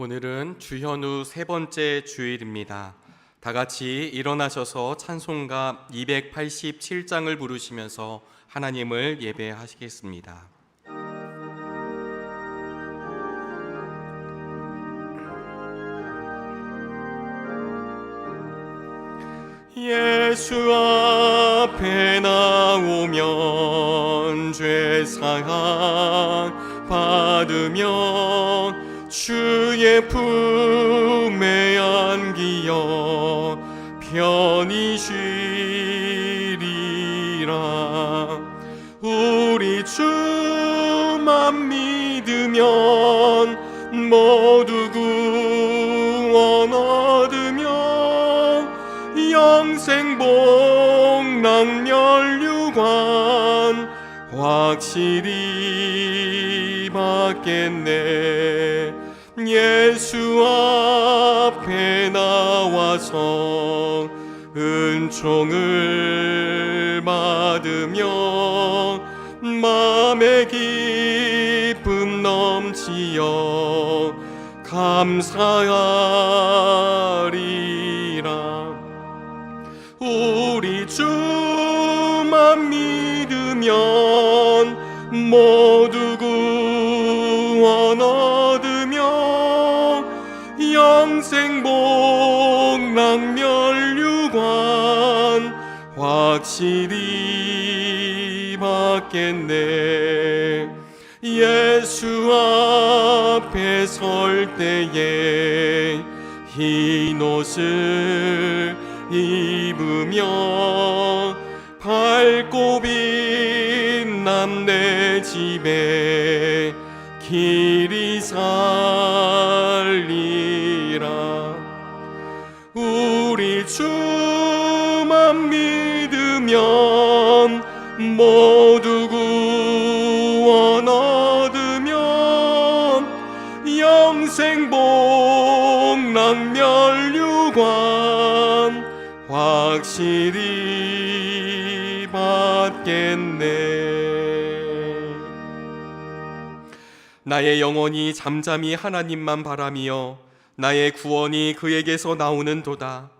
오늘은 주현우 세 번째 주일입니다. 다 같이 일어나셔서 찬송가 287장을 부르시면서 하나님을 예배하시겠습니다. 예수 앞에 나오면 죄사함 받으면 주의 품에 안기어 편히 쉬리라. 우리 주만 믿으면 모두 구원 얻으며 영생 복락 면류관 확실히 받겠네. 예수 앞에 나와서 은총을 받으며 마음의 기쁨 넘치어 감사하리라. 우리 주만 믿으면 모두 구원 얻으며 영생 복락 면류관 확실히 받겠네. 예수 앞에 설 때에 흰 옷을 입으며 밝고 빛남 내 집에 길이 살리라. 우리 주만 믿으면 모두 구원 얻으며 영생 복락 면류관 확실히 받겠네. 나의 영혼이 잠잠히 하나님만 바라며 나의 구원이 그에게서 나오는도다.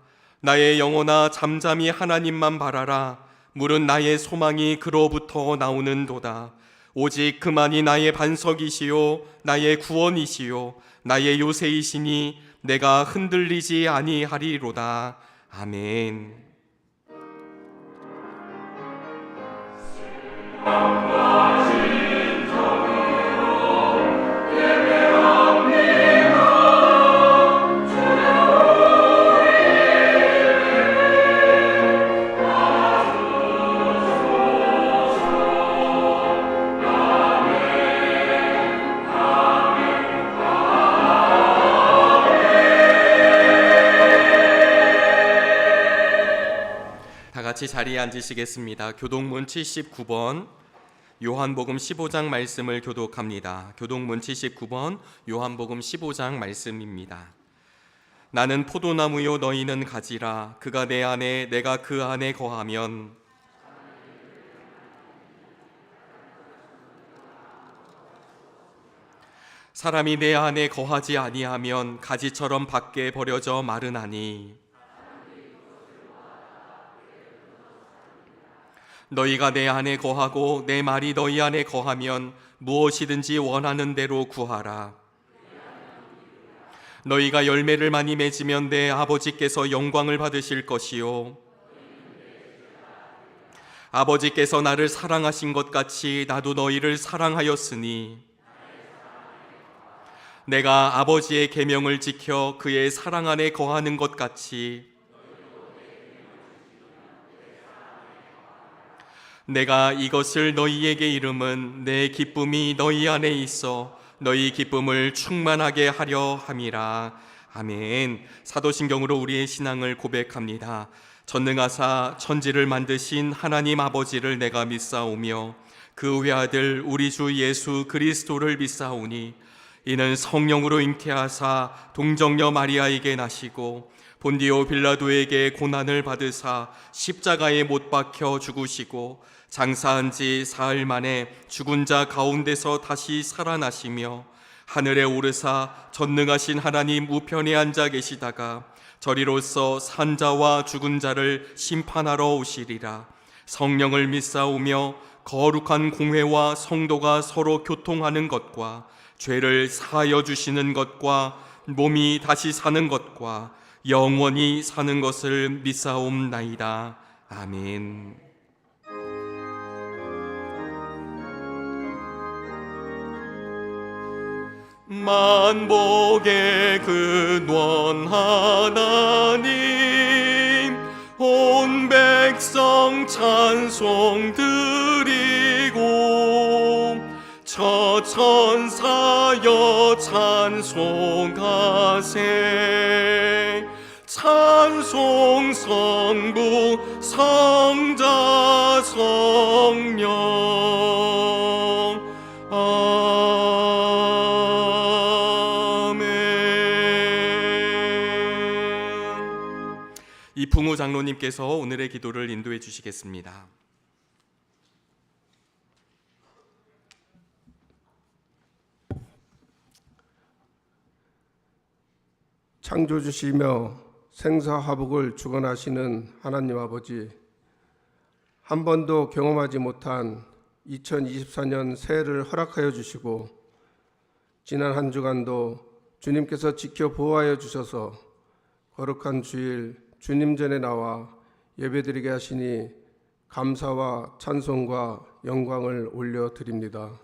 나의 영혼아 잠잠히 하나님만 바라라. 물은 나의 소망이 그로부터 나오는도다. 오직 그만이 나의 반석이시요 나의 구원이시요 나의 요새이시니 내가 흔들리지 아니하리로다. 아멘. 같이 자리에 앉으시겠습니다. 교독문 79번 요한복음 15장 말씀을 교독합니다. 교독문 79번 요한복음 15장 말씀입니다. 나는 포도나무요 너희는 가지라. 그가 내 안에 내가 그 안에 거하면 사람이 내 안에 거하지 아니하면 가지처럼 밖에 버려져 마르나니 너희가 내 안에 거하고 내 말이 너희 안에 거하면 무엇이든지 원하는 대로 구하라. 너희가 열매를 많이 맺으면 내 아버지께서 영광을 받으실 것이요 아버지께서 나를 사랑하신 것 같이 나도 너희를 사랑하였으니 내가 아버지의 계명을 지켜 그의 사랑 안에 거하는 것 같이 내가 이것을 너희에게 이름은 내 기쁨이 너희 안에 있어 너희 기쁨을 충만하게 하려 함이라. 아멘. 사도신경으로 우리의 신앙을 고백합니다. 전능하사 천지를 만드신 하나님 아버지를 내가 믿사오며 그 외아들 우리 주 예수 그리스도를 믿사오니 이는 성령으로 잉태하사 동정녀 마리아에게 나시고 본디오 빌라도에게 고난을 받으사 십자가에 못 박혀 죽으시고 장사한 지 사흘 만에 죽은 자 가운데서 다시 살아나시며 하늘에 오르사 전능하신 하나님 우편에 앉아 계시다가 저리로서 산자와 죽은 자를 심판하러 오시리라. 성령을 믿사오며 거룩한 공회와 성도가 서로 교통하는 것과 죄를 사하여 주시는 것과 몸이 다시 사는 것과 영원히 사는 것을 믿사옵나이다. 아멘. 만복의 근원 하나님, 온 백성 찬송 드리고 저 천사여 찬송하세. 찬송 성부 성자 성령. 이풍우 장로님께서 오늘의 기도를 인도해 주시겠습니다. 창조주시며 생사화복을 주관하시는 하나님 아버지, 한 번도 경험하지 못한 2024년 새해를 허락하여 주시고 지난 한 주간도 주님께서 지켜 보호하여 주셔서 거룩한 주일 주님 전에 나와 예배드리게 하시니 감사와 찬송과 영광을 올려드립니다.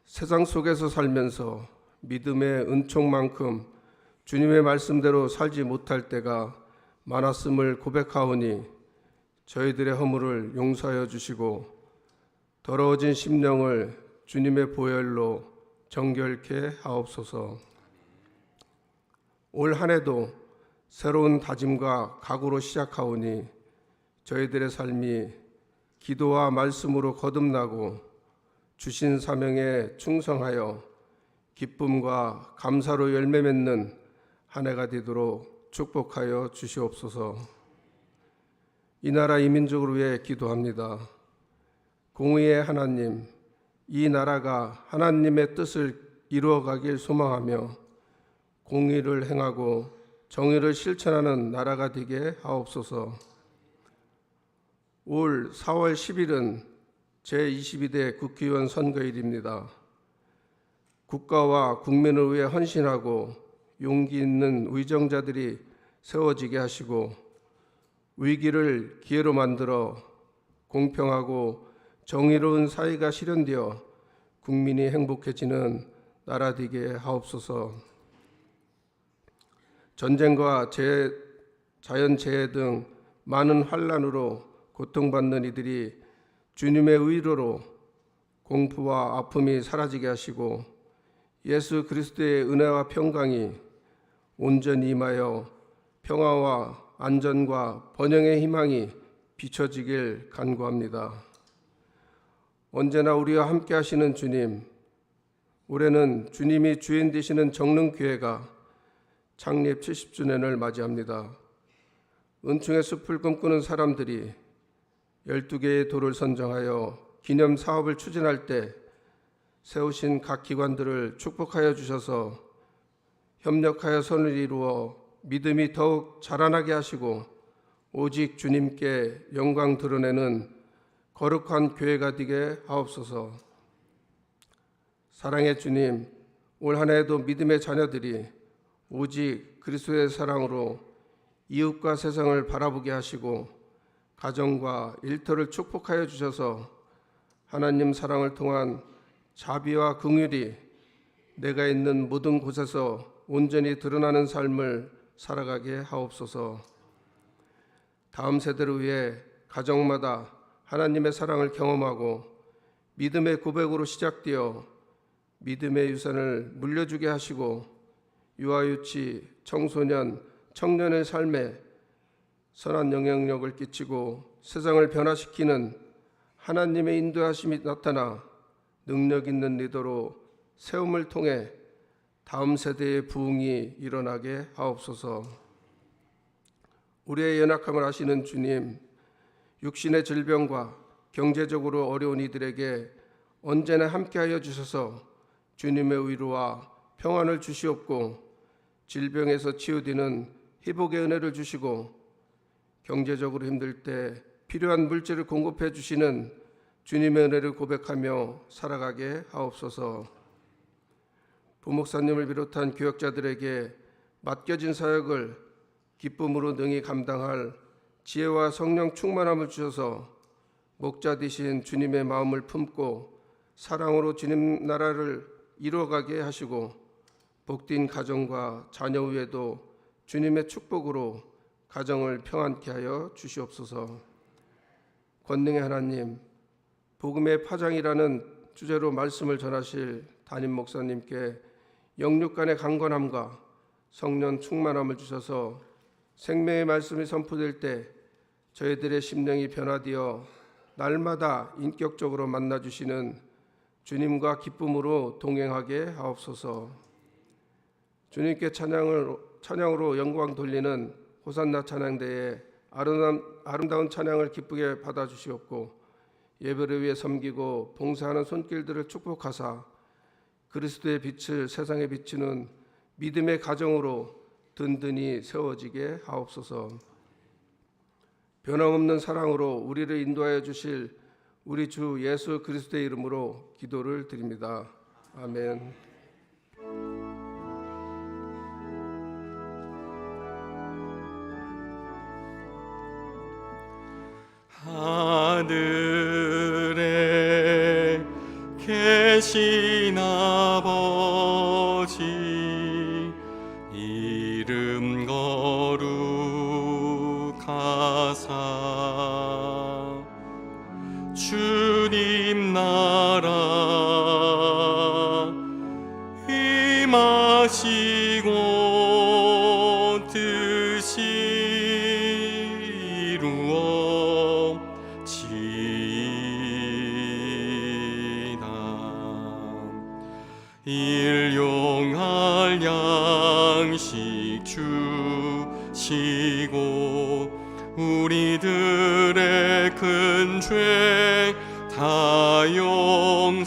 세상 속에서 살면서 믿음의 은총만큼 주님의 말씀대로 살지 못할 때가 많았음을 고백하오니 저희들의 허물을 용서하여 주시고 더러워진 심령을 주님의 보혈로 정결케 하옵소서. 올 한 해도 새로운 다짐과 각오로 시작하오니 저희들의 삶이 기도와 말씀으로 거듭나고 주신 사명에 충성하여 기쁨과 감사로 열매 맺는 한 해가 되도록 축복하여 주시옵소서. 이 나라 이 민족을 위해 기도합니다. 공의의 하나님, 이 나라가 하나님의 뜻을 이루어가길 소망하며 공의를 행하고 정의를 실천하는 나라가 되게 하옵소서. 올 4월 10일은 제22대 국회의원 선거일입니다. 국가와 국민을 위해 헌신하고 용기 있는 의정자들이 세워지게 하시고 위기를 기회로 만들어 공평하고 정의로운 사회가 실현되어 국민이 행복해지는 나라 되게 하옵소서. 전쟁과 자연재해 등 많은 환난으로 고통받는 이들이 주님의 의로로 공포와 아픔이 사라지게 하시고 예수 그리스도의 은혜와 평강이 온전히 임하여 평화와 안전과 번영의 희망이 비춰지길 간구합니다. 언제나 우리와 함께 하시는 주님, 올해는 주님이 주인 되시는 정릉교회가 창립 70주년을 맞이합니다. 은총의 숲을 꿈꾸는 사람들이 12개의 도를 선정하여 기념 사업을 추진할 때 세우신 각 기관들을 축복하여 주셔서 협력하여 선을 이루어 믿음이 더욱 자라나게 하시고 오직 주님께 영광 드러내는 거룩한 교회가 되게 하옵소서. 사랑의 주님, 올 한 해에도 믿음의 자녀들이 오직 그리스도의 사랑으로 이웃과 세상을 바라보게 하시고 가정과 일터를 축복하여 주셔서 하나님 사랑을 통한 자비와 긍휼이 내가 있는 모든 곳에서 온전히 드러나는 삶을 살아가게 하옵소서. 다음 세대를 위해 가정마다 하나님의 사랑을 경험하고 믿음의 고백으로 시작되어 믿음의 유산을 물려주게 하시고 유아유치, 청소년, 청년의 삶에 선한 영향력을 끼치고 세상을 변화시키는 하나님의 인도하심이 나타나 능력 있는 리더로 세움을 통해 다음 세대의 부흥이 일어나게 하옵소서. 우리의 연약함을 아시는 주님, 육신의 질병과 경제적으로 어려운 이들에게 언제나 함께하여 주셔서 주님의 위로와 평안을 주시옵고 질병에서 치유되는 회복의 은혜를 주시고 경제적으로 힘들 때 필요한 물질을 공급해 주시는 주님의 은혜를 고백하며 살아가게 하옵소서. 부목사님을 비롯한 교역자들에게 맡겨진 사역을 기쁨으로 능히 감당할 지혜와 성령 충만함을 주셔서 목자 되신 주님의 마음을 품고 사랑으로 주님 나라를 이루어가게 하시고 복된 가정과 자녀 위에도 주님의 축복으로 가정을 평안케 하여 주시옵소서. 권능의 하나님, 복음의 파장이라는 주제로 말씀을 전하실 담임 목사님께 영육간의 강건함과 성령 충만함을 주셔서 생명의 말씀이 선포될 때 저희들의 심령이 변화되어 날마다 인격적으로 만나주시는 주님과 기쁨으로 동행하게 하옵소서. 주님께 찬양으로 영광 돌리는 호산나 찬양대에 아름다운 찬양을 기쁘게 받아주시옵고 예배를 위해 섬기고 봉사하는 손길들을 축복하사 그리스도의 빛을 세상에 비추는 믿음의 가정으로 든든히 세워지게 하옵소서. 변함없는 사랑으로 우리를 인도하여 주실 우리 주 예수 그리스도의 이름으로 기도를 드립니다. 아멘. 하늘에 계신 아버지 이름 거룩하사 주님 나라 임하시고 뜻이 이루어지이다. 일용할 양식 주시고 우리들의 큰 죄 다 용서하옵시고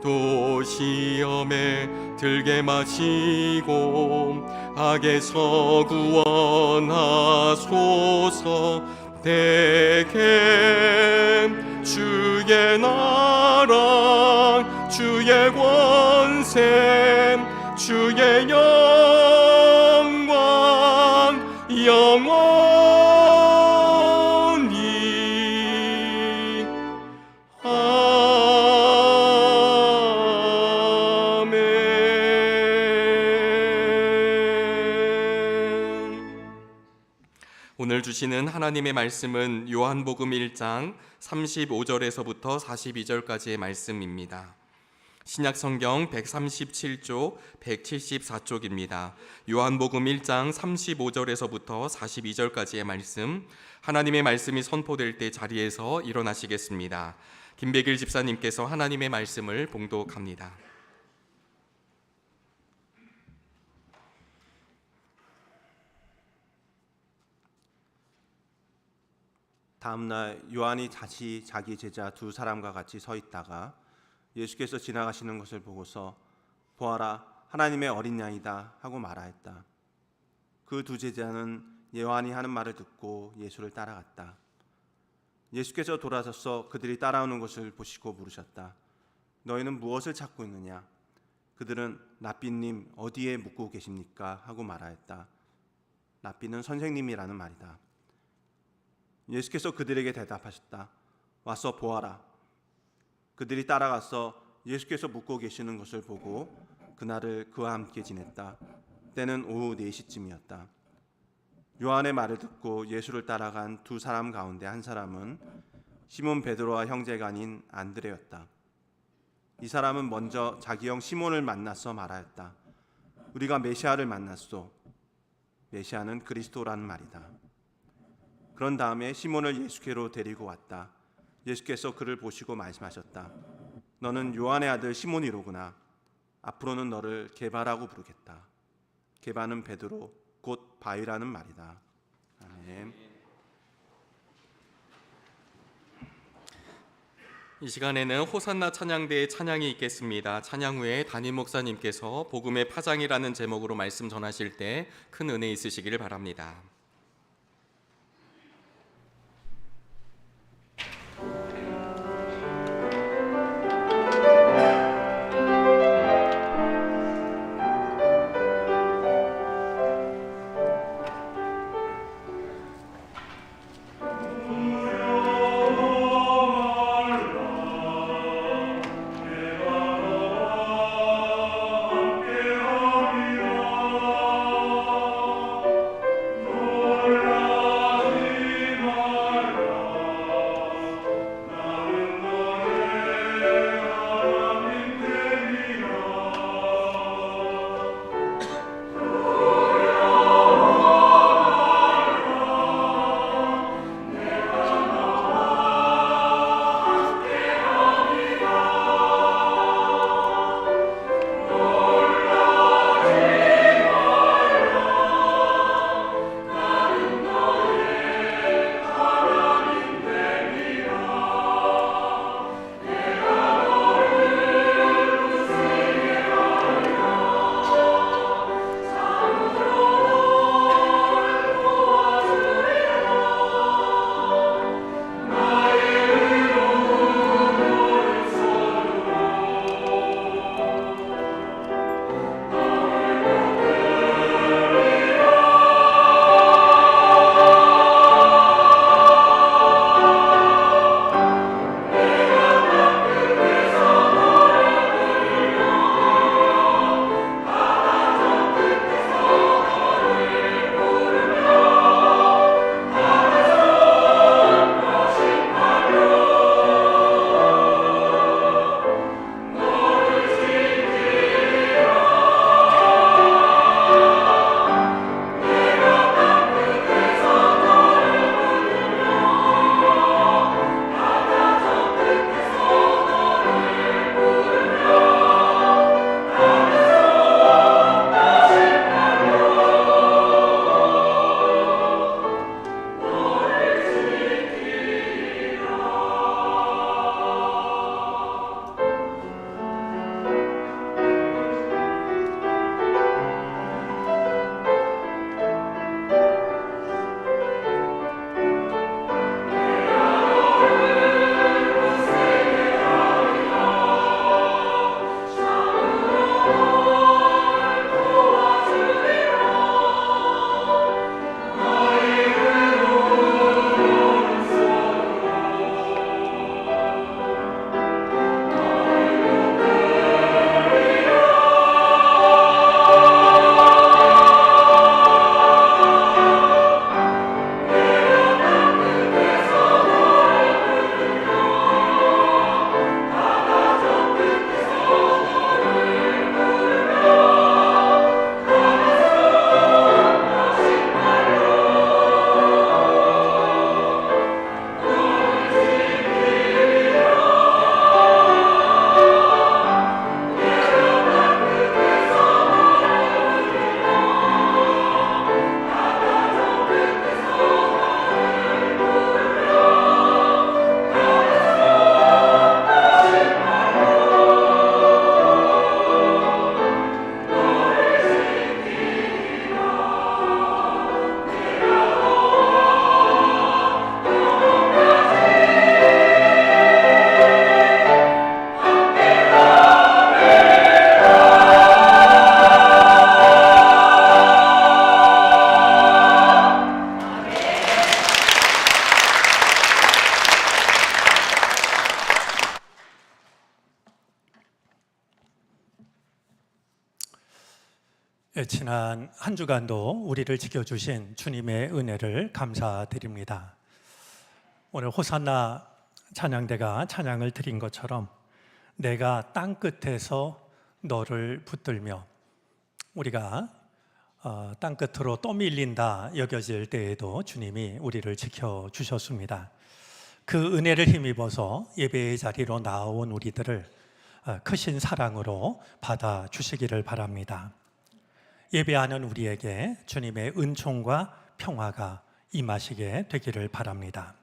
또 시험에 들게 마시고 악에서 구원하소서. 대개 주의 나라 주의 권세 주의 영광 영원히 오늘 주시는 하나님의 말씀은 요한복음 1장 35절에서부터 42절까지의 말씀입니다. 신약성경 137쪽, 174쪽입니다. 요한복음 1장 35절에서부터 42절까지의 말씀, 하나님의 말씀이 선포될 때 자리에서 일어나시겠습니다. 김백일 집사님께서 하나님의 말씀을 봉독합니다. 다음날 요한이 다시 자기 제자 두 사람과 같이 서 있다가 예수께서 지나가시는 것을 보고서 보아라 하나님의 어린 양이다 하고 말하였다. 그 두 제자는 요한이 하는 말을 듣고 예수를 따라갔다. 예수께서 돌아서서 그들이 따라오는 것을 보시고 물으셨다. 너희는 무엇을 찾고 있느냐? 그들은 랍비님 어디에 묵고 계십니까? 하고 말하였다. 랍비는 선생님이라는 말이다. 예수께서 그들에게 대답하셨다. 와서 보아라. 그들이 따라가서 예수께서 묵고 계시는 것을 보고 그날을 그와 함께 지냈다. 때는 오후 4시쯤이었다. 요한의 말을 듣고 예수를 따라간 두 사람 가운데 한 사람은 시몬 베드로와 형제가 아닌 안드레였다. 이 사람은 먼저 자기 형 시몬을 만나서 말하였다. 우리가 메시아를 만났소. 메시아는 그리스도라는 말이다. 그런 다음에 시몬을 예수께로 데리고 왔다. 예수께서 그를 보시고 말씀하셨다. 너는 요한의 아들 시몬이로구나. 앞으로는 너를 게바라고 부르겠다. 게바는 베드로 곧 바위라는 말이다. 아멘. 이 시간에는 호산나 찬양대의 찬양이 있겠습니다. 찬양 후에 담임 목사님께서 복음의 파장이라는 제목으로 말씀 전하실 때 큰 은혜 있으시기를 바랍니다. 지난 한 주간도 우리를 지켜주신 주님의 은혜를 감사드립니다. 오늘 호산나 찬양대가 찬양을 드린 것처럼 내가 땅끝에서 너를 붙들며, 우리가 땅끝으로 또 밀린다 여겨질 때에도 주님이 우리를 지켜주셨습니다. 그 은혜를 힘입어서 예배의 자리로 나온 우리들을 크신 사랑으로 받아주시기를 바랍니다. 예배하는 우리에게 주님의 은총과 평화가 임하시게 되기를 바랍니다.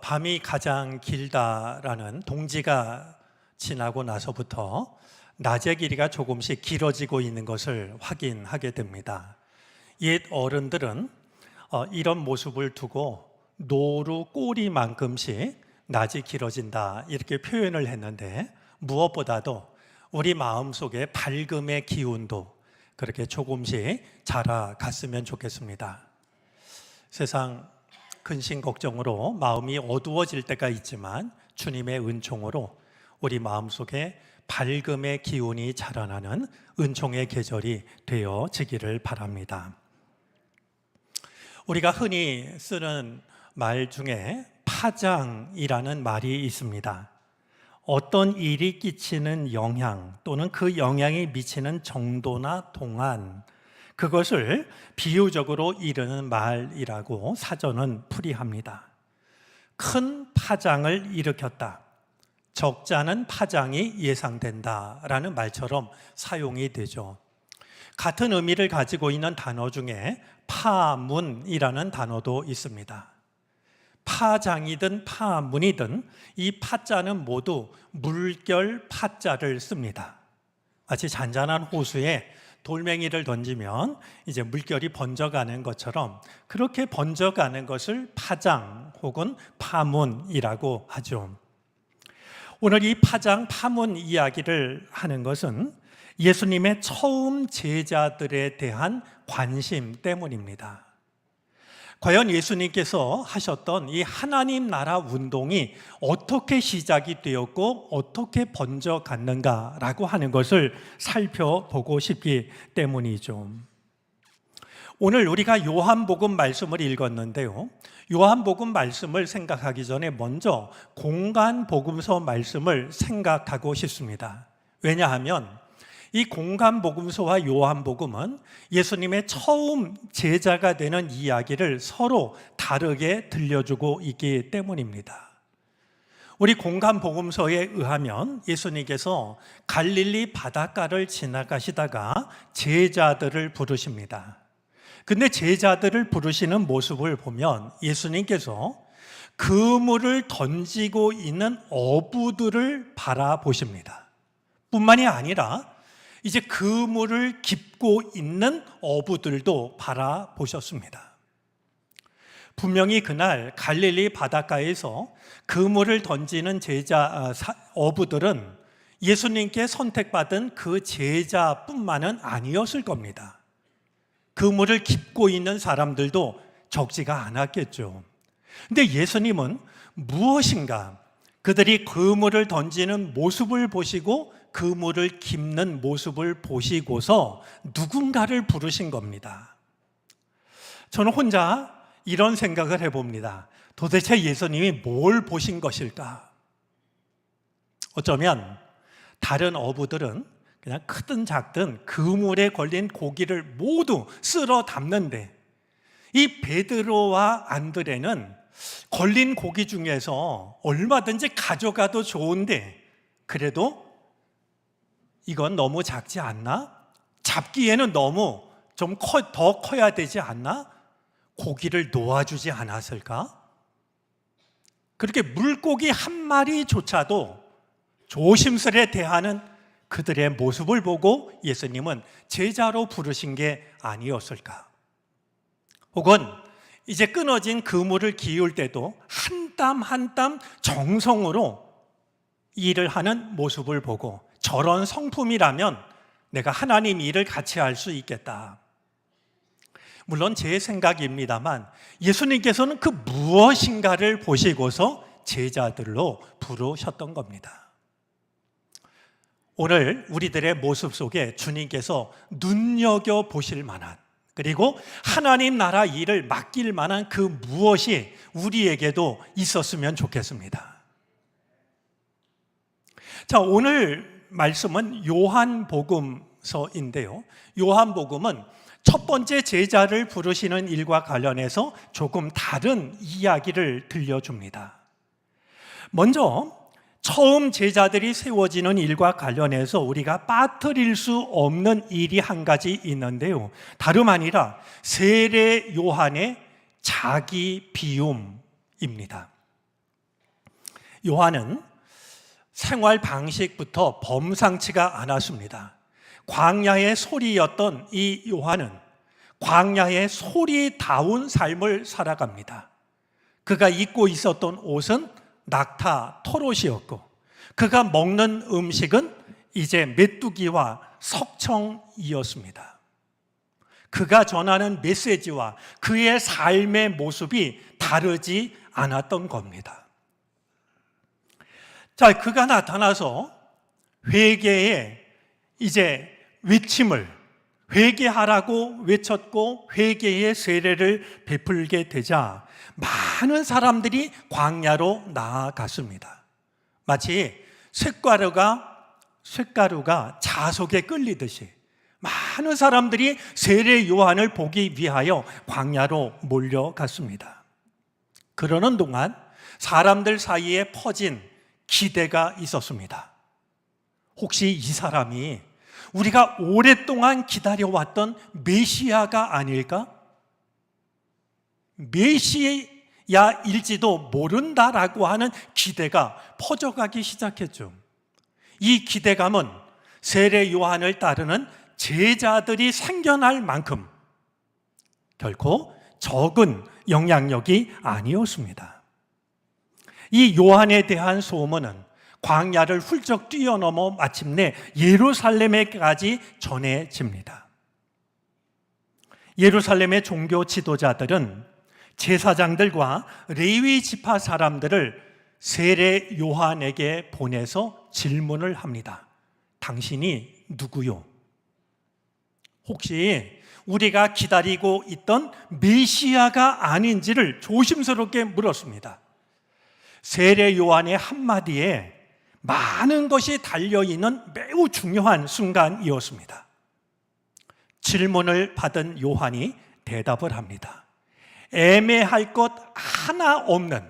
밤이 가장 길다라는 동지가 지나고 나서부터 낮의 길이가 조금씩 길어지고 있는 것을 확인하게 됩니다. 옛 어른들은 이런 모습을 두고 노루 꼬리만큼씩 낮이 길어진다 이렇게 표현을 했는데, 무엇보다도 우리 마음속에 밝음의 기운도 그렇게 조금씩 자라갔으면 좋겠습니다. 세상 근심 걱정으로 마음이 어두워질 때가 있지만 주님의 은총으로 우리 마음속에 밝음의 기운이 자라나는 은총의 계절이 되어지기를 바랍니다. 우리가 흔히 쓰는 말 중에 파장이라는 말이 있습니다. 어떤 일이 끼치는 영향 또는 그 영향이 미치는 정도나 동안, 그것을 비유적으로 이르는 말이라고 사전은 풀이합니다. 큰 파장을 일으켰다, 적지 않은 파장이 예상된다라는 말처럼 사용이 되죠. 같은 의미를 가지고 있는 단어 중에 파문이라는 단어도 있습니다. 파장이든 파문이든 이 파자는 모두 물결 파자를 씁니다. 마치 잔잔한 호수에 돌멩이를 던지면 이제 물결이 번져가는 것처럼 그렇게 번져가는 것을 파장 혹은 파문이라고 하죠. 오늘 이 파장, 파문 이야기를 하는 것은 예수님의 처음 제자들에 대한 관심 때문입니다. 과연 예수님께서 하셨던 이 하나님 나라 운동이 어떻게 시작이 되었고 어떻게 번져갔는가라고 하는 것을 살펴보고 싶기 때문이죠. 오늘 우리가 요한복음 말씀을 읽었는데요, 요한복음 말씀을 생각하기 전에 먼저 공간복음서 말씀을 생각하고 싶습니다. 왜냐하면 이 공간복음서와 요한복음은 예수님의 처음 제자가 되는 이야기를 서로 다르게 들려주고 있기 때문입니다. 우리 공간복음서에 의하면 예수님께서 갈릴리 바닷가를 지나가시다가 제자들을 부르십니다. 근데 제자들을 부르시는 모습을 보면 예수님께서 그물을 던지고 있는 어부들을 바라보십니다. 뿐만이 아니라 이제 그물을 깁고 있는 어부들도 바라보셨습니다. 분명히 그날 갈릴리 바닷가에서 그물을 던지는 어부들은 예수님께 선택받은 그 제자뿐만은 아니었을 겁니다. 그물을 깁고 있는 사람들도 적지가 않았겠죠. 근데 예수님은 무엇인가 그들이 그물을 던지는 모습을 보시고 그물을 깁는 모습을 보시고서 누군가를 부르신 겁니다. 저는 혼자 이런 생각을 해봅니다. 도대체 예수님이 뭘 보신 것일까? 어쩌면 다른 어부들은 그냥 크든 작든 그물에 걸린 고기를 모두 쓸어 담는데, 이 베드로와 안드레는 걸린 고기 중에서 얼마든지 가져가도 좋은데 그래도 이건 너무 작지 않나? 잡기에는 너무 좀 더 커야 되지 않나? 고기를 놓아주지 않았을까? 그렇게 물고기 한 마리조차도 조심스레 대하는 그들의 모습을 보고 예수님은 제자로 부르신 게 아니었을까? 혹은 이제 끊어진 그물을 기울 때도 한 땀 한 땀 정성으로 일을 하는 모습을 보고 저런 성품이라면 내가 하나님 일을 같이 할 수 있겠다. 물론 제 생각입니다만 예수님께서는 그 무엇인가를 보시고서 제자들로 부르셨던 겁니다. 오늘 우리들의 모습 속에 주님께서 눈여겨보실 만한, 그리고 하나님 나라 일을 맡길 만한 그 무엇이 우리에게도 있었으면 좋겠습니다. 자, 오늘 말씀은 요한복음서인데요, 요한복음은 첫 번째 제자를 부르시는 일과 관련해서 조금 다른 이야기를 들려줍니다. 먼저 처음 제자들이 세워지는 일과 관련해서 우리가 빠뜨릴 수 없는 일이 한 가지 있는데요, 다름 아니라 세례 요한의 자기 비움입니다. 요한은 생활 방식부터 범상치가 않았습니다. 광야의 소리였던 이 요한은 광야의 소리다운 삶을 살아갑니다. 그가 입고 있었던 옷은 낙타 털옷이었고 그가 먹는 음식은 이제 메뚜기와 석청이었습니다. 그가 전하는 메시지와 그의 삶의 모습이 다르지 않았던 겁니다. 자, 그가 나타나서 회개의 이제 외침을 회개하라고 외쳤고 회개의 세례를 베풀게 되자 많은 사람들이 광야로 나아갔습니다. 마치 쇳가루가 자석에 끌리듯이 많은 사람들이 세례 요한을 보기 위하여 광야로 몰려갔습니다. 그러는 동안 사람들 사이에 퍼진 기대가 있었습니다. 혹시 이 사람이 우리가 오랫동안 기다려왔던 메시아가 아닐까? 메시아일지도 모른다라고 하는 기대가 퍼져가기 시작했죠. 이 기대감은 세례 요한을 따르는 제자들이 생겨날 만큼 결코 적은 영향력이 아니었습니다. 이 요한에 대한 소문은 광야를 훌쩍 뛰어넘어 마침내 예루살렘에까지 전해집니다. 예루살렘의 종교 지도자들은 제사장들과 레위 지파 사람들을 세례 요한에게 보내서 질문을 합니다. 당신이 누구요? 혹시 우리가 기다리고 있던 메시아가 아닌지를 조심스럽게 물었습니다. 세례 요한의 한마디에 많은 것이 달려있는 매우 중요한 순간이었습니다. 질문을 받은 요한이 대답을 합니다. 애매할 것 하나 없는,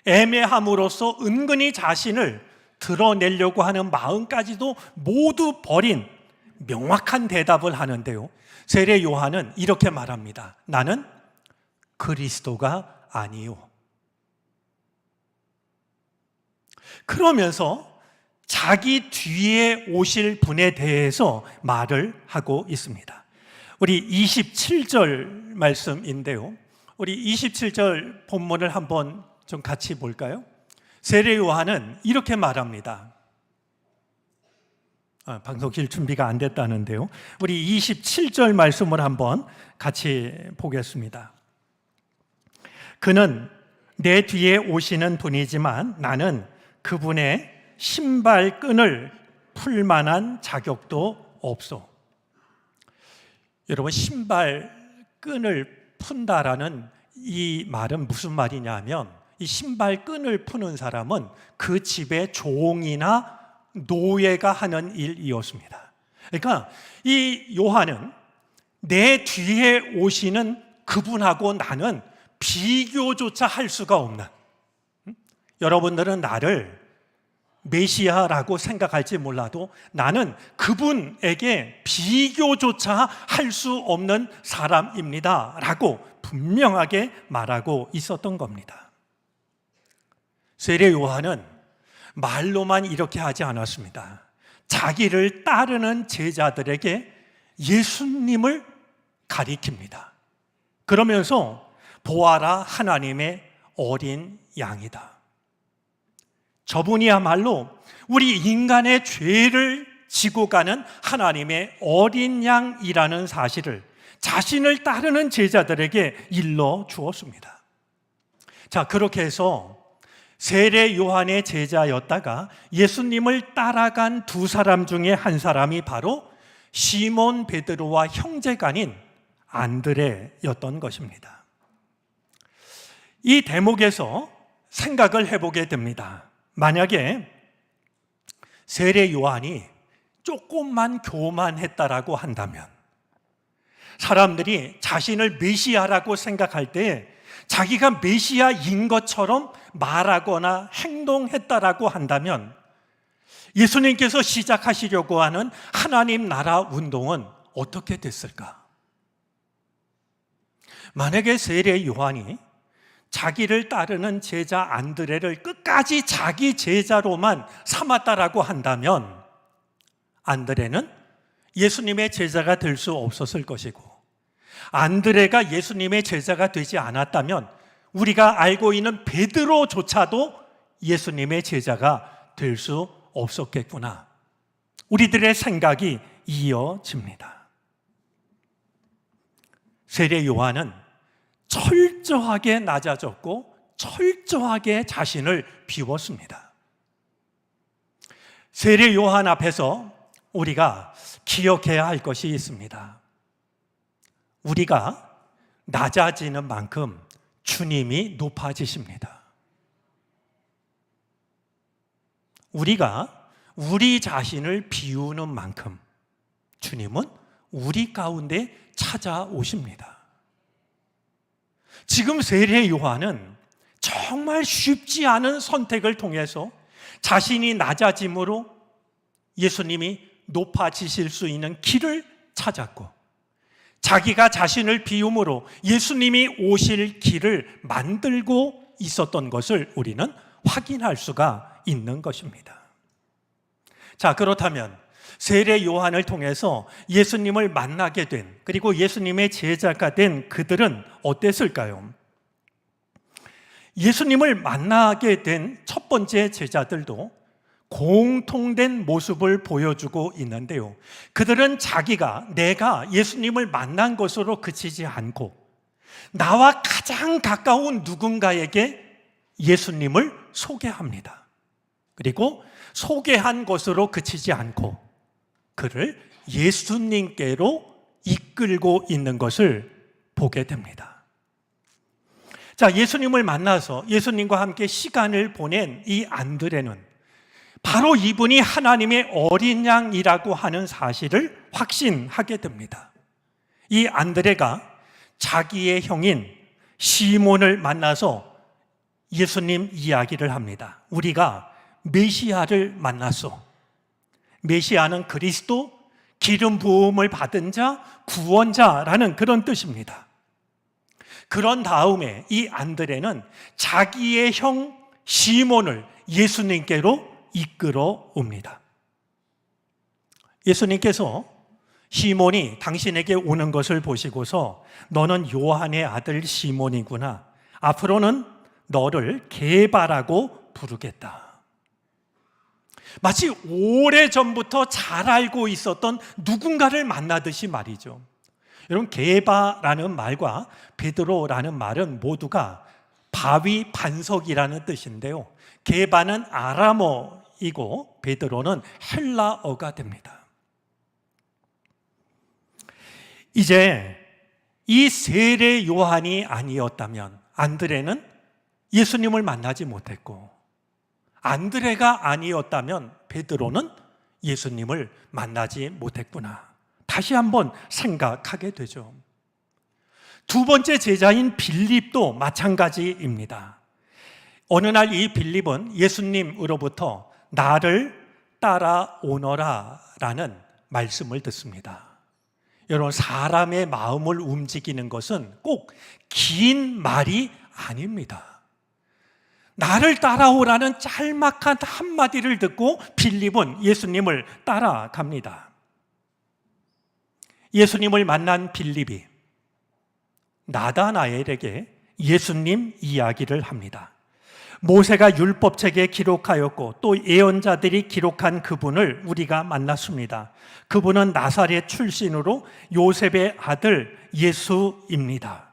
애매함으로써 은근히 자신을 드러내려고 하는 마음까지도 모두 버린 명확한 대답을 하는데요. 세례 요한은 이렇게 말합니다. 나는 그리스도가 아니요. 그러면서 자기 뒤에 오실 분에 대해서 말을 하고 있습니다. 우리 27절 말씀인데요. 우리 27절 본문을 한번 좀 같이 볼까요? 세례 요한은 이렇게 말합니다. 방송실 준비가 안 됐다는데요. 우리 27절 말씀을 한번 같이 보겠습니다. 그는 내 뒤에 오시는 분이지만 나는 그분의 신발끈을 풀 만한 자격도 없소. 여러분, 신발끈을 푼다라는 이 말은 무슨 말이냐면 이 신발끈을 푸는 사람은 그 집의 종이나 노예가 하는 일이었습니다. 그러니까 이 요한은 내 뒤에 오시는 그분하고 나는 비교조차 할 수가 없는, 여러분들은 나를 메시아라고 생각할지 몰라도 나는 그분에게 비교조차 할 수 없는 사람입니다 라고 분명하게 말하고 있었던 겁니다. 세례 요한은 말로만 이렇게 하지 않았습니다. 자기를 따르는 제자들에게 예수님을 가리킵니다. 그러면서 보아라, 하나님의 어린 양이다. 저분이야말로 우리 인간의 죄를 지고 가는 하나님의 어린 양이라는 사실을 자신을 따르는 제자들에게 일러 주었습니다. 자, 그렇게 해서 세례 요한의 제자였다가 예수님을 따라간 두 사람 중에 한 사람이 바로 시몬 베드로와 형제간인 안드레였던 것입니다. 이 대목에서 생각을 해보게 됩니다. 만약에 세례 요한이 조금만 교만했다라고 한다면, 사람들이 자신을 메시아라고 생각할 때 자기가 메시아인 것처럼 말하거나 행동했다라고 한다면 예수님께서 시작하시려고 하는 하나님 나라 운동은 어떻게 됐을까? 만약에 세례 요한이 자기를 따르는 제자 안드레를 끝까지 자기 제자로만 삼았다라고 한다면 안드레는 예수님의 제자가 될 수 없었을 것이고, 안드레가 예수님의 제자가 되지 않았다면 우리가 알고 있는 베드로조차도 예수님의 제자가 될 수 없었겠구나. 우리들의 생각이 이어집니다. 세례 요한은 철저하게 낮아졌고 철저하게 자신을 비웠습니다. 세례 요한 앞에서 우리가 기억해야 할 것이 있습니다. 우리가 낮아지는 만큼 주님이 높아지십니다. 우리가 우리 자신을 비우는 만큼 주님은 우리 가운데 찾아오십니다. 지금 세례 요한은 정말 쉽지 않은 선택을 통해서 자신이 낮아짐으로 예수님이 높아지실 수 있는 길을 찾았고, 자기가 자신을 비움으로 예수님이 오실 길을 만들고 있었던 것을 우리는 확인할 수가 있는 것입니다. 자, 그렇다면 세례 요한을 통해서 예수님을 만나게 된, 그리고 예수님의 제자가 된 그들은 어땠을까요? 예수님을 만나게 된 첫 번째 제자들도 공통된 모습을 보여주고 있는데요. 그들은 내가 예수님을 만난 것으로 그치지 않고 나와 가장 가까운 누군가에게 예수님을 소개합니다. 그리고 소개한 것으로 그치지 않고 그를 예수님께로 이끌고 있는 것을 보게 됩니다. 자, 예수님을 만나서 예수님과 함께 시간을 보낸 이 안드레는 바로 이분이 하나님의 어린 양이라고 하는 사실을 확신하게 됩니다. 이 안드레가 자기의 형인 시몬을 만나서 예수님 이야기를 합니다. 우리가 메시아를 만났소. 메시아는 그리스도, 기름 부음을 받은 자, 구원자라는 그런 뜻입니다. 그런 다음에 이 안드레는 자기의 형 시몬을 예수님께로 이끌어 옵니다. 예수님께서 시몬이 당신에게 오는 것을 보시고서 너는 요한의 아들 시몬이구나. 앞으로는 너를 게바라고 부르겠다. 마치 오래전부터 잘 알고 있었던 누군가를 만나듯이 말이죠. 여러분, 게바라는 말과 베드로라는 말은 모두가 바위 반석이라는 뜻인데요. 게바는 아람어이고 베드로는 헬라어가 됩니다. 이제 이 세례 요한이 아니었다면 안드레는 예수님을 만나지 못했고, 안드레가 아니었다면 베드로는 예수님을 만나지 못했구나. 다시 한번 생각하게 되죠. 두 번째 제자인 빌립도 마찬가지입니다. 어느 날 이 빌립은 예수님으로부터 나를 따라오너라 라는 말씀을 듣습니다. 여러분, 사람의 마음을 움직이는 것은 꼭 긴 말이 아닙니다. 나를 따라오라는 짤막한 한마디를 듣고 빌립은 예수님을 따라갑니다. 예수님을 만난 빌립이 나다나엘에게 예수님 이야기를 합니다. 모세가 율법책에 기록하였고 또 예언자들이 기록한 그분을 우리가 만났습니다. 그분은 나사렛 출신으로 요셉의 아들 예수입니다.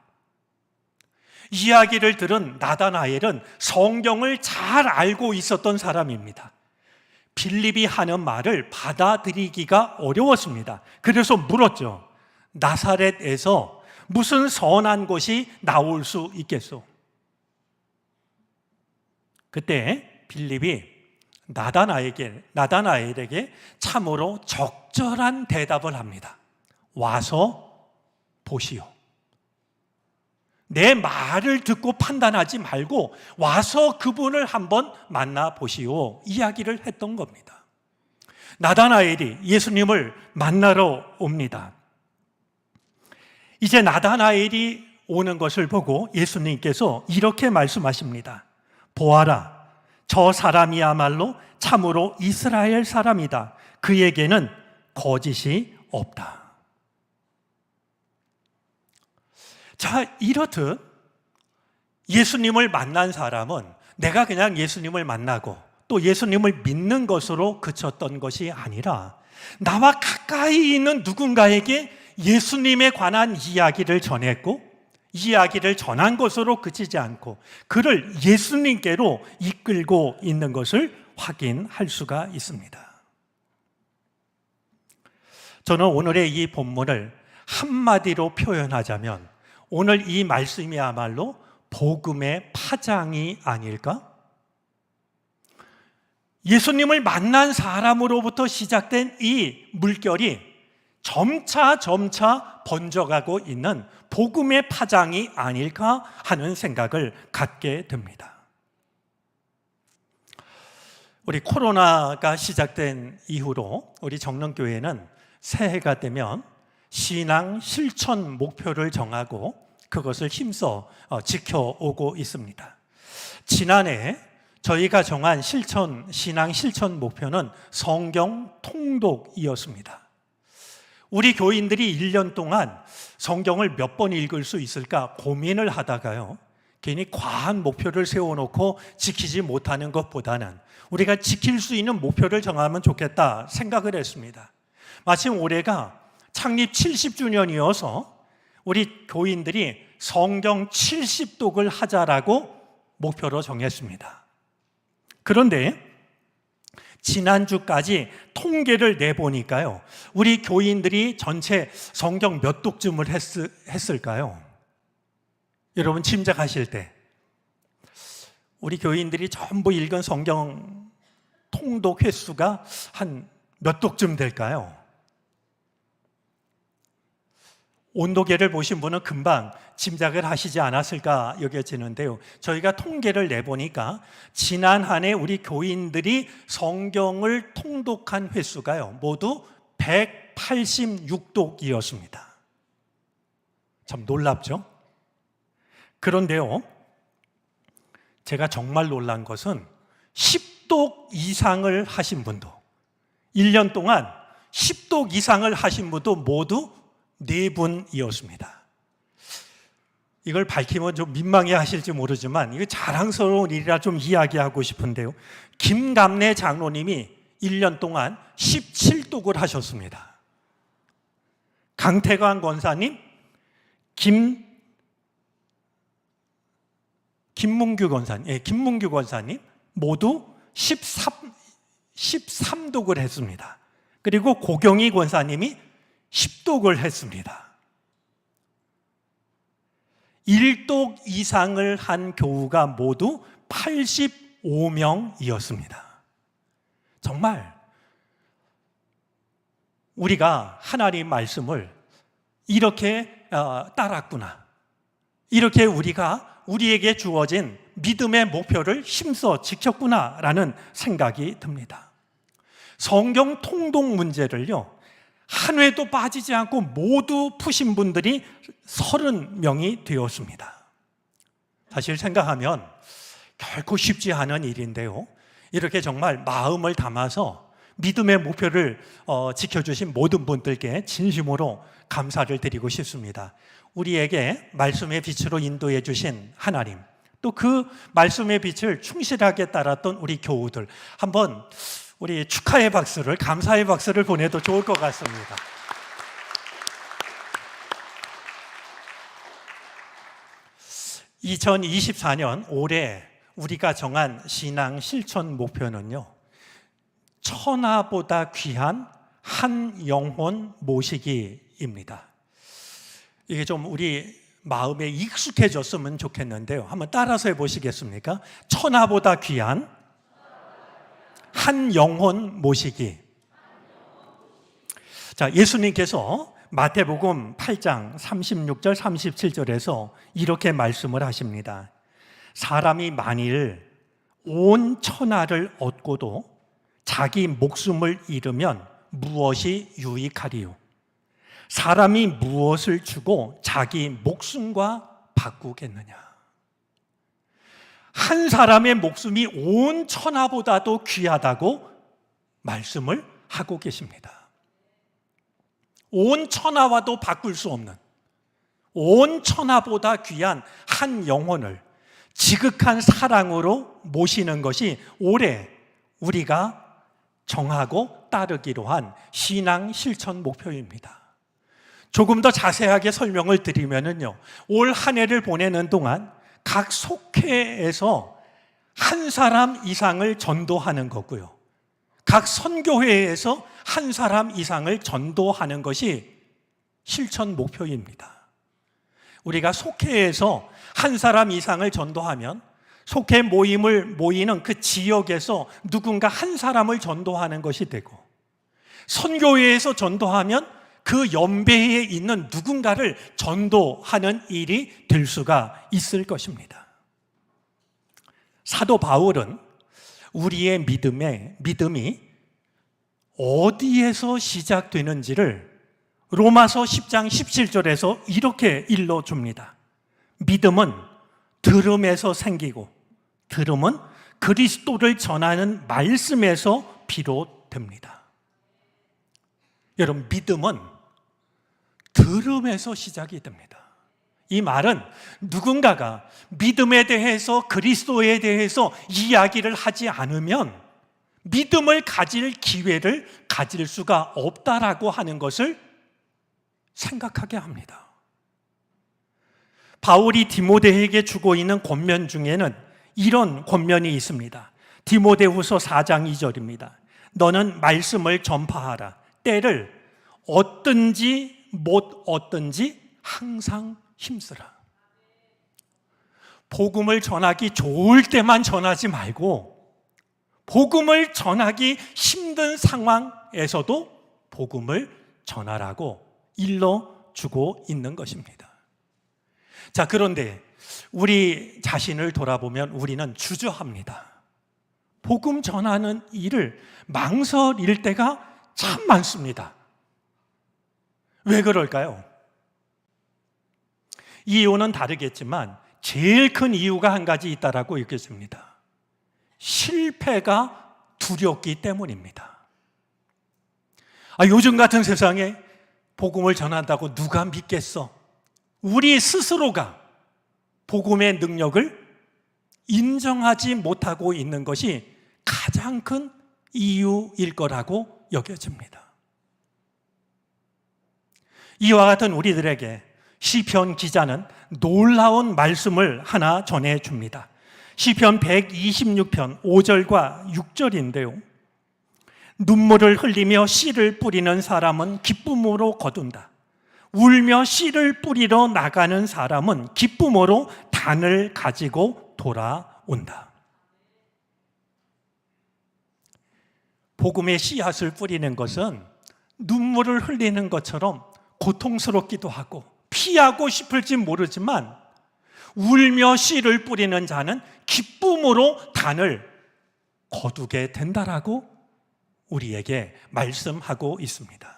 이야기를 들은 나다나엘은 성경을 잘 알고 있었던 사람입니다. 빌립이 하는 말을 받아들이기가 어려웠습니다. 그래서 물었죠. 나사렛에서 무슨 선한 것이 나올 수 있겠소? 그때 빌립이 나다나엘에게 참으로 적절한 대답을 합니다. 와서 보시오. 내 말을 듣고 판단하지 말고 와서 그분을 한번 만나보시오. 이야기를 했던 겁니다. 나다나엘이 예수님을 만나러 옵니다. 이제 나다나엘이 오는 것을 보고 예수님께서 이렇게 말씀하십니다. 보아라, 저 사람이야말로 참으로 이스라엘 사람이다. 그에게는 거짓이 없다. 자, 이렇듯 예수님을 만난 사람은 내가 그냥 예수님을 만나고 또 예수님을 믿는 것으로 그쳤던 것이 아니라 나와 가까이 있는 누군가에게 예수님에 관한 이야기를 전했고 이야기를 전한 것으로 그치지 않고 그를 예수님께로 이끌고 있는 것을 확인할 수가 있습니다. 저는 오늘의 이 본문을 한마디로 표현하자면 오늘 이 말씀이야말로 복음의 파장이 아닐까? 예수님을 만난 사람으로부터 시작된 이 물결이 점차 번져가고 있는 복음의 파장이 아닐까 하는 생각을 갖게 됩니다. 우리 코로나가 시작된 이후로 우리 정릉교회는 새해가 되면 신앙 실천 목표를 정하고 그것을 힘써 지켜오고 있습니다. 지난해 저희가 정한 신앙 실천 목표는 성경 통독이었습니다. 우리 교인들이 1년 동안 성경을 몇 번 읽을 수 있을까 고민을 하다가요, 괜히 과한 목표를 세워놓고 지키지 못하는 것보다는 우리가 지킬 수 있는 목표를 정하면 좋겠다 생각을 했습니다. 마침 올해가 창립 70주년이어서 우리 교인들이 성경 70독을 하자라고 목표로 정했습니다. 그런데 지난주까지 통계를 내보니까요, 우리 교인들이 전체 성경 몇 독쯤을 했을까요? 여러분 짐작하실 때 우리 교인들이 전부 읽은 성경 통독 횟수가 한 몇 독쯤 될까요? 온도계를 보신 분은 금방 짐작을 하시지 않았을까 여겨지는데요. 저희가 통계를 내보니까 지난 한 해 우리 교인들이 성경을 통독한 횟수가요, 모두 186독이었습니다. 참 놀랍죠? 그런데요, 제가 정말 놀란 것은 10독 이상을 하신 분도, 1년 동안 10독 이상을 하신 분도 모두 4분이었습니다. 이걸 밝히면 좀 민망해 하실지 모르지만 이거 자랑스러운 일이라 좀 이야기하고 싶은데요, 김감래 장로님이 1년 동안 17독을 하셨습니다. 강태관 권사님, 김문규 권사님 모두 13독을 했습니다. 그리고 고경희 권사님이 10독을 했습니다. 1독 이상을 한 교우가 모두 85명이었습니다. 정말 우리가 하나님 말씀을 이렇게 따랐구나, 이렇게 우리에게 주어진 믿음의 목표를 힘써 지켰구나라는 생각이 듭니다. 성경 통독 문제를요, 한 회도 빠지지 않고 모두 푸신 분들이 30명이 되었습니다. 사실 생각하면 결코 쉽지 않은 일인데요, 이렇게 정말 마음을 담아서 믿음의 목표를 지켜주신 모든 분들께 진심으로 감사를 드리고 싶습니다. 우리에게 말씀의 빛으로 인도해 주신 하나님, 또 그 말씀의 빛을 충실하게 따랐던 우리 교우들, 한번 우리 축하의 박수를, 감사의 박수를 보내도 좋을 것 같습니다. (2024년) 올해 우리가 정한 신앙 실천 목표는요, 천하보다 귀한 한 영혼 모시기입니다. 이게 좀 우리 마음에 익숙해졌으면 좋겠는데요, 한번 따라서 해보시겠습니까? 천하보다 귀한 한 영혼 모시기. 자, 예수님께서 마태복음 8장 36절 37절에서 이렇게 말씀을 하십니다. 사람이 만일 온 천하를 얻고도 자기 목숨을 잃으면 무엇이 유익하리요? 사람이 무엇을 주고 자기 목숨과 바꾸겠느냐? 한 사람의 목숨이 온 천하보다도 귀하다고 말씀을 하고 계십니다. 온 천하와도 바꿀 수 없는, 온 천하보다 귀한 한 영혼을 지극한 사랑으로 모시는 것이 올해 우리가 정하고 따르기로 한 신앙 실천 목표입니다. 조금 더 자세하게 설명을 드리면요, 올 한 해를 보내는 동안 각 속회에서 한 사람 이상을 전도하는 거고요, 각 선교회에서 한 사람 이상을 전도하는 것이 실천 목표입니다. 우리가 속회에서 한 사람 이상을 전도하면 속회 모임을 모이는 그 지역에서 누군가 한 사람을 전도하는 것이 되고, 선교회에서 전도하면 그 연배에 있는 누군가를 전도하는 일이 될 수가 있을 것입니다. 사도 바울은 우리의 믿음이 어디에서 시작되는지를 로마서 10장 17절에서 이렇게 일러줍니다. 믿음은 들음에서 생기고 들음은 그리스도를 전하는 말씀에서 비롯됩니다. 여러분, 믿음은 들음에서 시작이 됩니다. 이 말은 누군가가 믿음에 대해서, 그리스도에 대해서 이야기를 하지 않으면 믿음을 가질 기회를 가질 수가 없다라고 하는 것을 생각하게 합니다. 바울이 디모데에게 주고 있는 권면 중에는 이런 권면이 있습니다. 디모데후서 4장 2절입니다. 너는 말씀을 전파하라. 때를 얻든지 못 얻든지 항상 힘쓰라. 복음을 전하기 좋을 때만 전하지 말고 복음을 전하기 힘든 상황에서도 복음을 전하라고 일러주고 있는 것입니다. 자, 그런데 우리 자신을 돌아보면 우리는 주저합니다. 복음 전하는 일을 망설일 때가 참 많습니다. 왜 그럴까요? 이유는 다르겠지만 제일 큰 이유가 한 가지 있다라고 여겨집니다. 실패가 두렵기 때문입니다. 요즘 같은 세상에 복음을 전한다고 누가 믿겠어? 우리 스스로가 복음의 능력을 인정하지 못하고 있는 것이 가장 큰 이유일 거라고 여겨집니다. 이와 같은 우리들에게 시편 기자는 놀라운 말씀을 하나 전해줍니다. 시편 126편 5절과 6절인데요. 눈물을 흘리며 씨를 뿌리는 사람은 기쁨으로 거둔다. 울며 씨를 뿌리러 나가는 사람은 기쁨으로 단을 가지고 돌아온다. 복음의 씨앗을 뿌리는 것은 눈물을 흘리는 것처럼 고통스럽기도 하고 피하고 싶을지 모르지만 울며 씨를 뿌리는 자는 기쁨으로 단을 거두게 된다라고 우리에게 말씀하고 있습니다.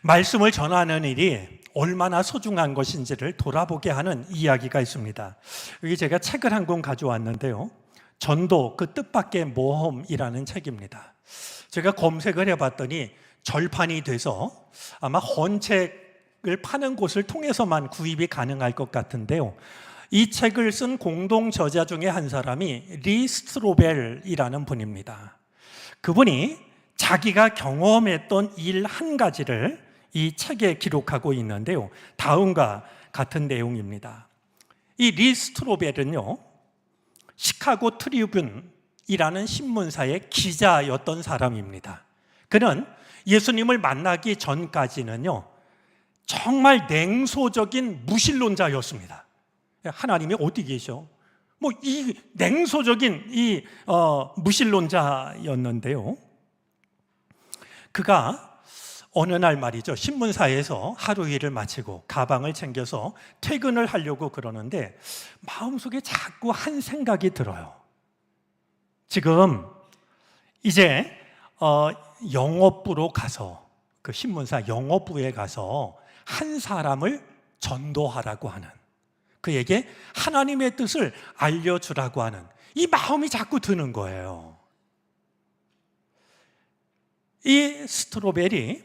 말씀을 전하는 일이 얼마나 소중한 것인지를 돌아보게 하는 이야기가 있습니다. 여기 제가 책을 한 권 가져왔는데요. 전도 그 뜻밖의 모험이라는 책입니다. 제가 검색을 해봤더니 절판이 돼서 아마 헌책을 파는 곳을 통해서만 구입이 가능할 것 같은데요. 이 책을 쓴 공동 저자 중에 한 사람이 리 스트로벨이라는 분입니다. 그분이 자기가 경험했던 일 한 가지를 이 책에 기록하고 있는데요. 다음과 같은 내용입니다. 이 리 스트로벨은요, 시카고 트리뷴이라는 신문사의 기자였던 사람입니다. 그는 예수님을 만나기 전까지는요, 정말 냉소적인 무신론자였습니다. 하나님이 어디 계셔? 이 냉소적인 이 무신론자였는데요. 그가 어느 날 말이죠, 신문사에서 하루 일을 마치고 가방을 챙겨서 퇴근을 하려고 그러는데 마음속에 자꾸 한 생각이 들어요. 지금 이제 영업부로 가서, 그 신문사 영업부에 가서 한 사람을 전도하라고 하는, 그에게 하나님의 뜻을 알려주라고 하는 이 마음이 자꾸 드는 거예요. 이 스트로벨이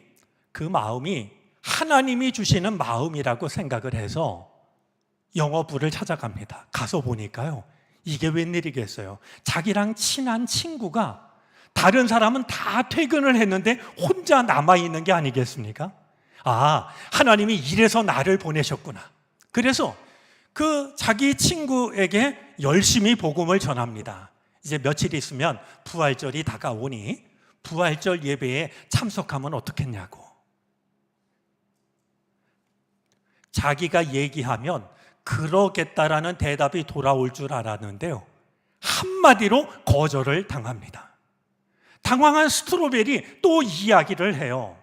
그 마음이 하나님이 주시는 마음이라고 생각을 해서 영어부를 찾아갑니다. 가서 보니까요, 이게 웬일이겠어요. 자기랑 친한 친구가, 다른 사람은 다 퇴근을 했는데 혼자 남아있는 게 아니겠습니까? 아, 하나님이 이래서 나를 보내셨구나. 그래서 그 자기 친구에게 열심히 복음을 전합니다. 이제 며칠 있으면 부활절이 다가오니 부활절 예배에 참석하면 어떻겠냐고. 자기가 얘기하면 그러겠다라는 대답이 돌아올 줄 알았는데요, 한마디로 거절을 당합니다. 당황한 스트로벨이 또 이야기를 해요.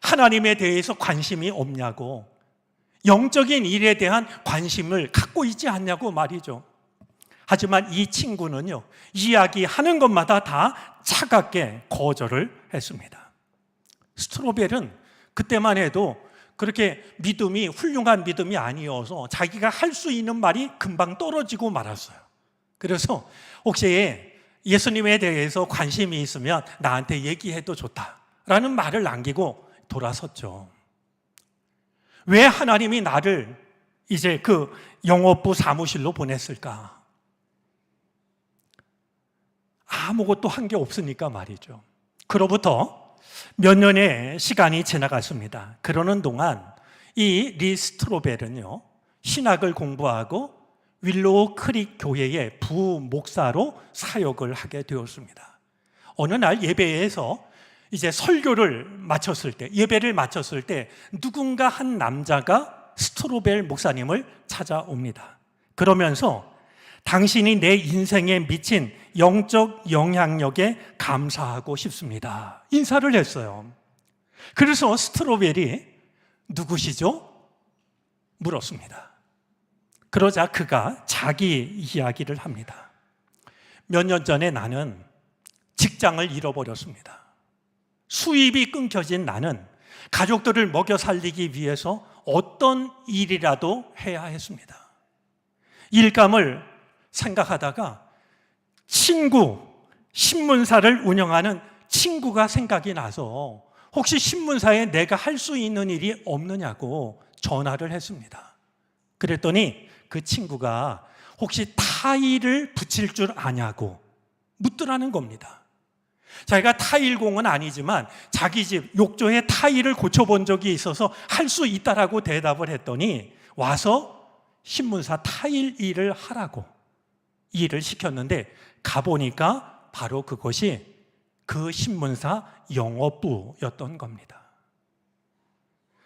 하나님에 대해서 관심이 없냐고, 영적인 일에 대한 관심을 갖고 있지 않냐고 말이죠. 하지만 이 친구는요, 이야기하는 것마다 다 차갑게 거절을 했습니다. 스트로벨은 그때만 해도 그렇게 믿음이 훌륭한 믿음이 아니어서 자기가 할 수 있는 말이 금방 떨어지고 말았어요. 그래서 혹시 예수님에 대해서 관심이 있으면 나한테 얘기해도 좋다라는 말을 남기고 돌아섰죠. 왜 하나님이 나를 이제 그 영업부 사무실로 보냈을까? 아무것도 한 게 없으니까 말이죠. 그로부터 몇 년의 시간이 지나갔습니다. 그러는 동안 이 리 스트로벨은요, 신학을 공부하고 윌로우 크릭 교회의 부목사로 사역을 하게 되었습니다. 어느 날 예배에서 이제 설교를 마쳤을 때, 예배를 마쳤을 때 누군가 한 남자가 스트로벨 목사님을 찾아옵니다. 그러면서 당신이 내 인생에 미친 영적 영향력에 감사하고 싶습니다, 인사를 했어요. 그래서 스트로벨이 누구시죠? 물었습니다. 그러자 그가 자기 이야기를 합니다. 몇 년 전에 나는 직장을 잃어버렸습니다. 수입이 끊겨진 나는 가족들을 먹여 살리기 위해서 어떤 일이라도 해야 했습니다. 일감을 생각하다가 신문사를 운영하는 친구가 생각이 나서 혹시 신문사에 내가 할 수 있는 일이 없느냐고 전화를 했습니다. 그랬더니 그 친구가 혹시 타일을 붙일 줄 아냐고 묻더라는 겁니다. 자기가 타일공은 아니지만 자기 집 욕조에 타일을 고쳐본 적이 있어서 할 수 있다라고 대답을 했더니 와서 신문사 타일 일을 하라고 일을 시켰는데 가보니까 바로 그것이 그 신문사 영업부였던 겁니다.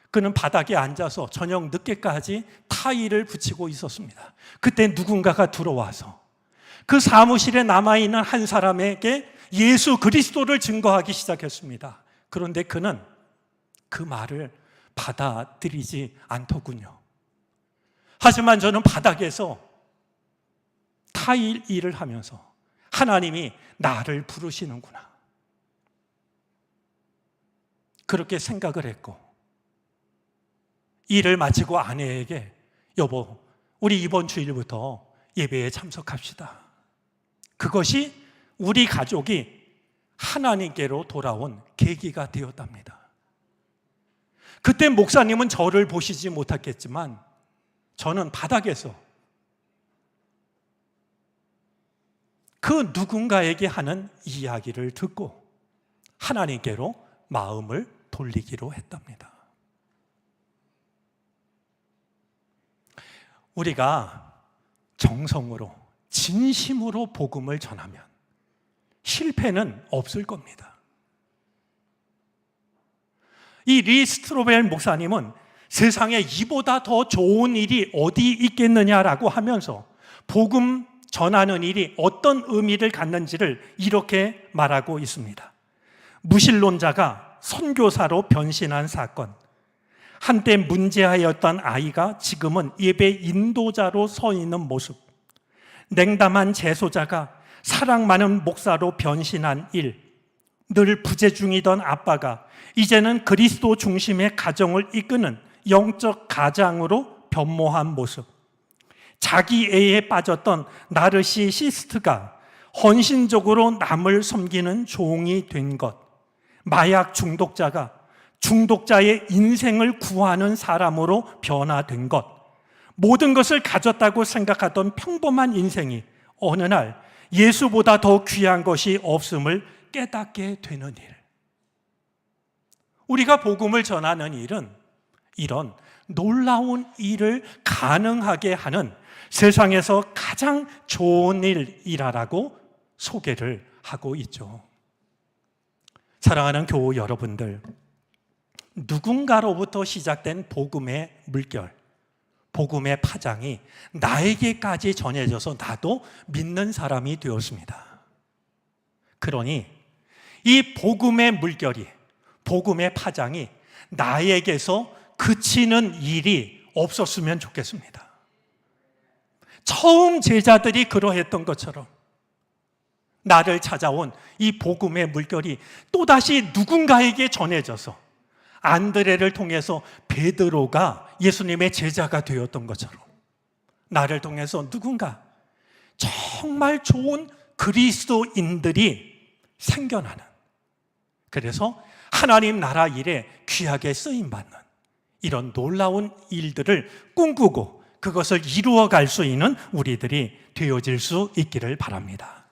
그는 바닥에 앉아서 저녁 늦게까지 타일을 붙이고 있었습니다. 그때 누군가가 들어와서 그 사무실에 남아있는 한 사람에게 예수 그리스도를 증거하기 시작했습니다. 그런데 그는 그 말을 받아들이지 않더군요. 하지만 저는 바닥에서 타일 일을 하면서 하나님이 나를 부르시는구나, 그렇게 생각을 했고, 일을 마치고 아내에게 여보, 우리 이번 주일부터 예배에 참석합시다. 그것이 우리 가족이 하나님께로 돌아온 계기가 되었답니다. 그때 목사님은 저를 보시지 못했겠지만 저는 바닥에서 그 누군가에게 하는 이야기를 듣고 하나님께로 마음을 돌리기로 했답니다. 우리가 정성으로 진심으로 복음을 전하면 실패는 없을 겁니다. 이 리 스트로벨 목사님은 세상에 이보다 더 좋은 일이 어디 있겠느냐라고 하면서 복음 전하는 일이 어떤 의미를 갖는지를 이렇게 말하고 있습니다. 무신론자가 선교사로 변신한 사건, 한때 문제하였던 아이가 지금은 예배 인도자로 서 있는 모습, 냉담한 제소자가 사랑 많은 목사로 변신한 일, 늘 부재중이던 아빠가 이제는 그리스도 중심의 가정을 이끄는 영적 가장으로 변모한 모습, 자기애에 빠졌던 나르시시스트가 헌신적으로 남을 섬기는 종이 된 것, 마약 중독자가 중독자의 인생을 구하는 사람으로 변화된 것, 모든 것을 가졌다고 생각하던 평범한 인생이 어느 날 예수보다 더 귀한 것이 없음을 깨닫게 되는 일. 우리가 복음을 전하는 일은 이런 놀라운 일을 가능하게 하는 세상에서 가장 좋은 일이라고 소개를 하고 있죠. 사랑하는 교우 여러분들, 누군가로부터 시작된 복음의 물결, 복음의 파장이 나에게까지 전해져서 나도 믿는 사람이 되었습니다. 그러니 이 복음의 물결이, 복음의 파장이 나에게서 그치는 일이 없었으면 좋겠습니다. 처음 제자들이 그러했던 것처럼 나를 찾아온 이 복음의 물결이 또다시 누군가에게 전해져서 안드레를 통해서 베드로가 예수님의 제자가 되었던 것처럼 나를 통해서 누군가 정말 좋은 그리스도인들이 생겨나는, 그래서 하나님 나라 일에 귀하게 쓰임받는 이런 놀라운 일들을 꿈꾸고 그것을 이루어갈 수 있는 우리들이 되어질 수 있기를 바랍니다.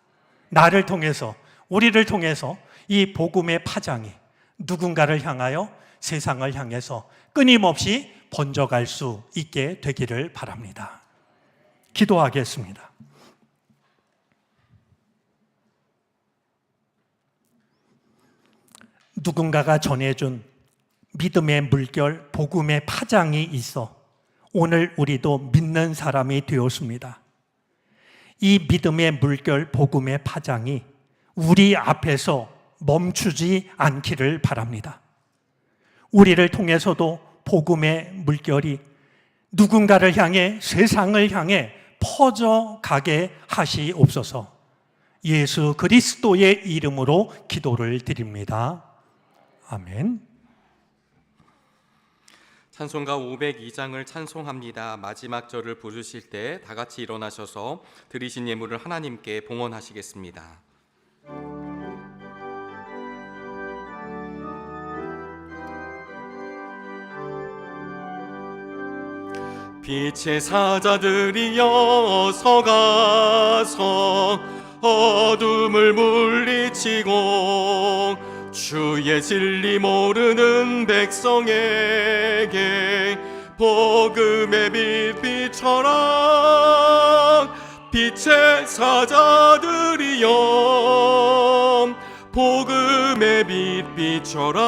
나를 통해서, 우리를 통해서 이 복음의 파장이 누군가를 향하여, 세상을 향해서 끊임없이 번져갈 수 있게 되기를 바랍니다. 기도하겠습니다. 누군가가 전해준 믿음의 물결, 복음의 파장이 있어 오늘 우리도 믿는 사람이 되었습니다. 이 믿음의 물결, 복음의 파장이 우리 앞에서 멈추지 않기를 바랍니다. 우리를 통해서도 복음의 물결이 누군가를 향해, 세상을 향해 퍼져가게 하시옵소서. 예수 그리스도의 이름으로 기도를 드립니다. 아멘. 찬송가 502장을 찬송합니다. 마지막 절을 부르실 때 다 같이 일어나셔서 드리신 예물을 하나님께 봉헌하시겠습니다. 빛의 사자들이여 서가서 어둠을 물리치고 주의 진리 모르는 백성에게 복음의 빛 비춰라. 빛의 사자들이여 복음의 빛 비춰라.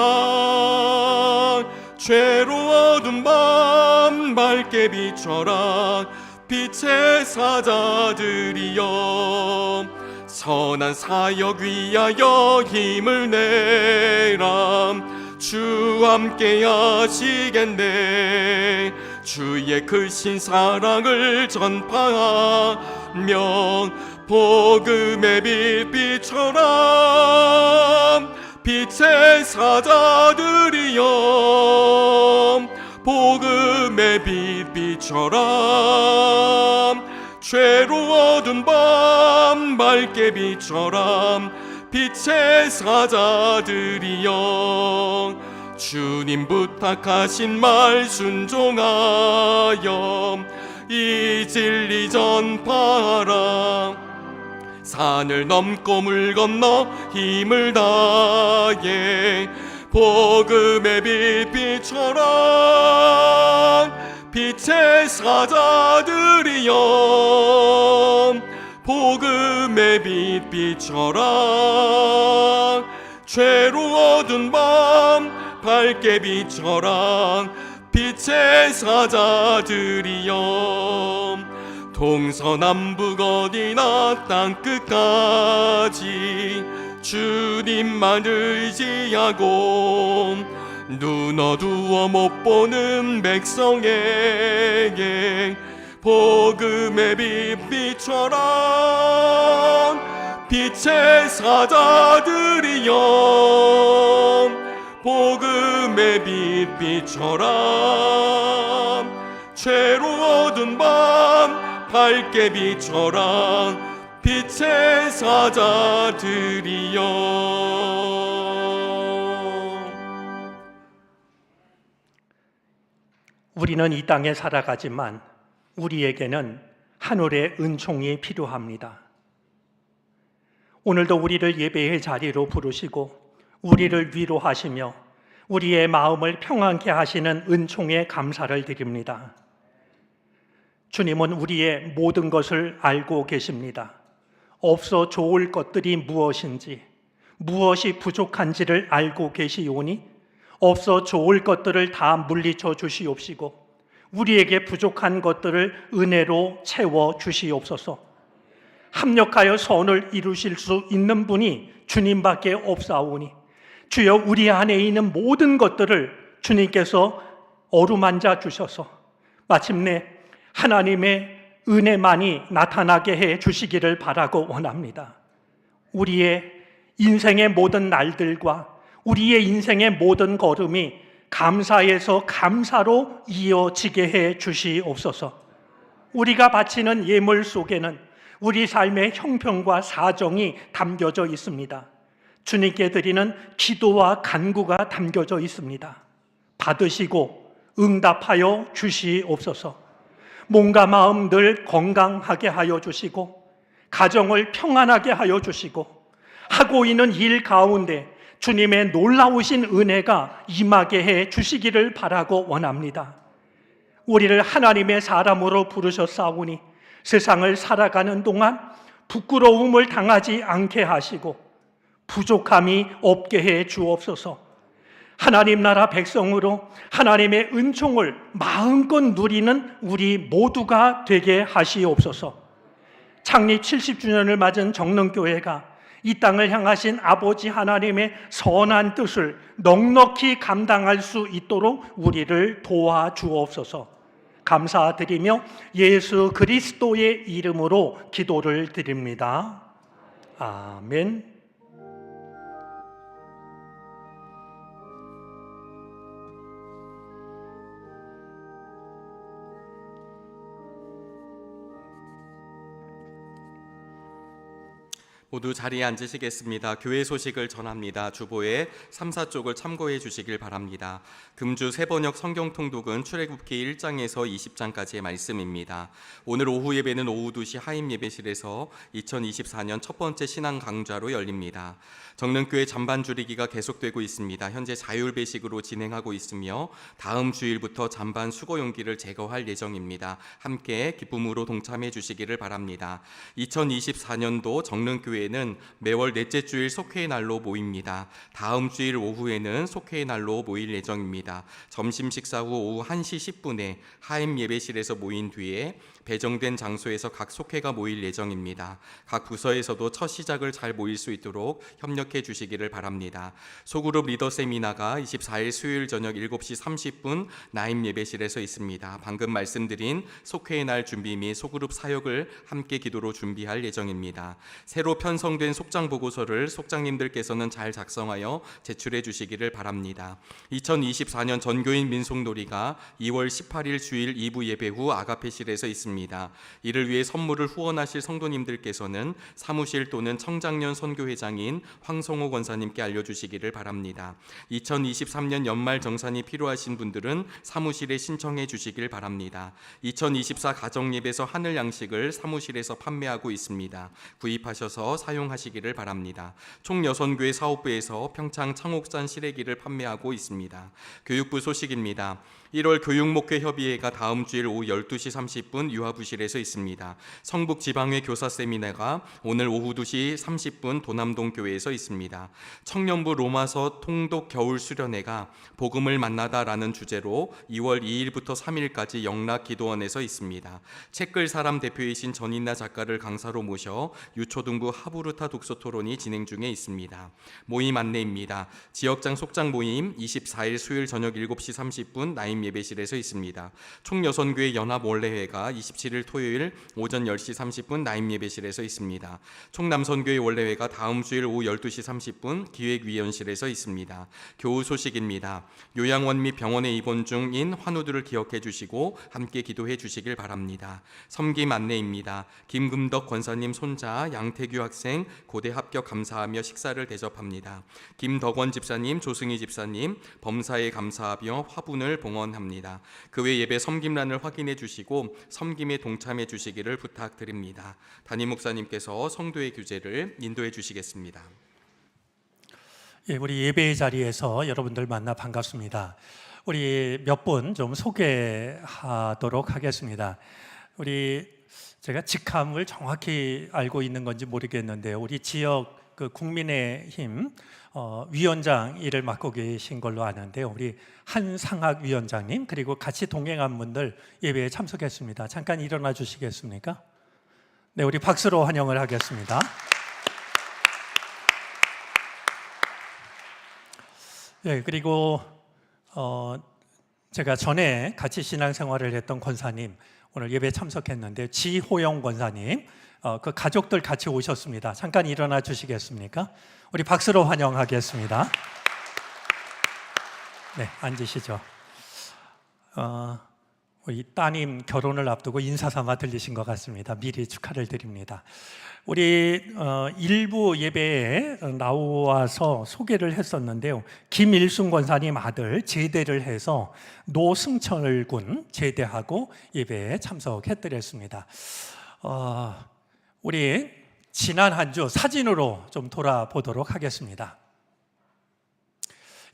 죄로 어두운 밤 밝게 비춰라. 빛의 사자들이여 선한 사역 위하여 힘을 내라. 주 함께 하시겠네. 주의 크신 사랑을 전파하며 복음의 빛 비춰라. 빛의 사자들이여 복음의 빛 비춰라. 죄로 어두운 밤 밝게 비춰라. 빛의 사자들이여 주님 부탁하신 말 순종하여 이 진리 전파하라. 산을 넘고 물 건너 힘을 다해 복음의 빛 비춰라. 빛의 사자들이여 복음의 빛 비춰라. 죄로 어두운 밤 밝게 비춰라. 빛의 사자들이여 동서남북 어디나 땅끝까지 주님만 의지하고 눈 어두워 못 보는 백성에게 복음의 빛 비춰라. 빛의 사자들이여 복음의 빛 비춰라. 죄로 어두운 밤 밝게 비춰라 빛의 사자들이여. 우리는 이 땅에 살아가지만 우리에게는 하늘의 은총이 필요합니다. 오늘도 우리를 예배의 자리로 부르시고 우리를 위로하시며 우리의 마음을 평안케 하시는 은총에 감사를 드립니다. 주님은 우리의 모든 것을 알고 계십니다. 없어 좋을 것들이 무엇인지, 무엇이 부족한지를 알고 계시오니 없어 좋을 것들을 다 물리쳐 주시옵시고 우리에게 부족한 것들을 은혜로 채워 주시옵소서. 합력하여 선을 이루실 수 있는 분이 주님밖에 없사오니 주여 우리 안에 있는 모든 것들을 주님께서 어루만져 주셔서 마침내 하나님의 은혜만이 나타나게 해 주시기를 바라고 원합니다. 우리의 인생의 모든 날들과 우리의 인생의 모든 걸음이 감사에서 감사로 이어지게 해 주시옵소서. 우리가 바치는 예물 속에는 우리 삶의 형편과 사정이 담겨져 있습니다. 주님께 드리는 기도와 간구가 담겨져 있습니다. 받으시고 응답하여 주시옵소서. 몸과 마음 늘 건강하게 하여 주시고 가정을 평안하게 하여 주시고 하고 있는 일 가운데 주님의 놀라우신 은혜가 임하게 해 주시기를 바라고 원합니다. 우리를 하나님의 사람으로 부르셨사오니 세상을 살아가는 동안 부끄러움을 당하지 않게 하시고 부족함이 없게 해 주옵소서. 하나님 나라 백성으로 하나님의 은총을 마음껏 누리는 우리 모두가 되게 하시옵소서. 창립 70주년을 맞은 정릉교회가 이 땅을 향하신 아버지 하나님의 선한 뜻을 넉넉히 감당할 수 있도록 우리를 도와주옵소서. 감사드리며 예수 그리스도의 이름으로 기도를 드립니다. 아멘. 모두 자리에 앉으시겠습니다. 교회 소식을 전합니다. 주보에 3, 4쪽을 참고해 주시길 바랍니다. 금주 세번역 성경 통독은 출애굽기 1장에서 20장까지의 말씀입니다. 오늘 오후 예배는 오후 2시 하임 예배실에서 2024년 첫 번째 신앙 강좌로 열립니다. 정릉교회 잔반 줄이기가 계속되고 있습니다. 현재 자율배식으로 진행하고 있으며 다음 주일부터 잔반 수거 용기를 제거할 예정입니다. 함께 기쁨으로 동참해 주시기를 바랍니다. 2024년도 정릉교회는 매월 넷째 주일 속회의 날로 모입니다. 다음 주일 오후에는 속회의 날로 모일 예정입니다. 점심 식사 후 오후 1시 10분에 하임 예배실에서 모인 뒤에 배정된 장소에서 각 속회가 모일 예정입니다. 각 부서에서도 첫 시작을 잘 모일 수 있도록 협력해 주시기를 바랍니다. 소그룹 리더 세미나가 24일 수요일 저녁 7시 30분 나임 예배실에서 있습니다. 방금 말씀드린 속회의 날 준비 및 소그룹 사역을 함께 기도로 준비할 예정입니다. 새로 편성된 속장 보고서를 속장님들께서는 잘 작성하여 제출해 주시기를 바랍니다. 2024년 전교인 민속놀이가 2월 18일 주일 2부 예배 후 아가페실에서 있습니다. 이를 위해 선물을 후원하실 성도님들께서는 사무실 또는 청장년 선교회장인 황성호 권사님께 알려주시기를 바랍니다. 2023년 연말 정산이 필요하신 분들은 사무실에 신청해 주시길 바랍니다. 2024 가정예배서 하늘 양식을 사무실에서 판매하고 있습니다. 구입하셔서 사용하시기를 바랍니다. 총여선교회 사업부에서 평창 창옥산 시래기를 판매하고 있습니다. 교육부 소식입니다. 1월 교육목회협의회가 다음 주일 오후 12시 30분 유아부실에서 있습니다. 성북지방회 교사 세미나가 오늘 오후 2시 30분 도남동 교회에서 있습니다. 청년부 로마서 통독 겨울 수련회가 복음을 만나다라는 주제로 2월 2일부터 3일까지 영락기도원에서 있습니다. 책글 사람 대표이신 전인나 작가를 강사로 모셔 유초등부 하부르타 독서토론이 진행 중에 있습니다. 모임 안내입니다. 지역장 속장 모임 24일 수요일 저녁 7시 30분 나임 예배실에서 있습니다. 총여선교회 연합원례회가 27일 토요일 오전 10시 30분 나임 예배실에서 있습니다. 총남선교회 원래회가 다음 주일 오후 12시 30분 기획위원실에서 있습니다. 교우 소식입니다. 요양원 및 병원에 입원 중인 환우들을 기억해 주시고 함께 기도해 주시길 바랍니다. 섬김 안내입니다. 김금덕 권사님 손자 양태규 학생 고대 합격 감사하며 식사를 대접합니다. 김덕원 집사님, 조승희 집사님 범사에 감사하며 화분을 봉헌합니다. 그 외 예배 섬김란을 확인해 주시고 섬김에 동참해 주시기를 부탁드립니다. 담임 목사님께서 성도의 규제를 인도해 주시겠습니다. 예, 우리 예배의 자리에서 여러분들 만나 반갑습니다. 우리 몇 분 좀 소개하도록 하겠습니다. 제가 직함을 정확히 알고 있는 건지 모르겠는데 우리 지역 국민의힘 위원장 일을 맡고 계신 걸로 아는데요. 우리 한상학 위원장님 그리고 같이 동행한 분들 예배에 참석했습니다. 잠깐 일어나 주시겠습니까? 네, 우리 박수로 환영을 하겠습니다. 네, 그리고 제가 전에 같이 신앙생활을 했던 권사님 오늘 예배에 참석했는데 지호영 권사님 그 가족들 같이 오셨습니다. 잠깐 일어나 주시겠습니까? 우리 박수로 환영하겠습니다. 네, 앉으시죠. 우리 따님 결혼을 앞두고 인사삼아 들리신 것 같습니다. 미리 축하를 드립니다. 우리 일부 예배에 나와서 소개를 했었는데요. 김일순 권사님 아들 제대를 해서 노승철 군 제대하고 예배에 참석해드렸습니다. 우리 지난 한 주 사진으로 좀 돌아보도록 하겠습니다.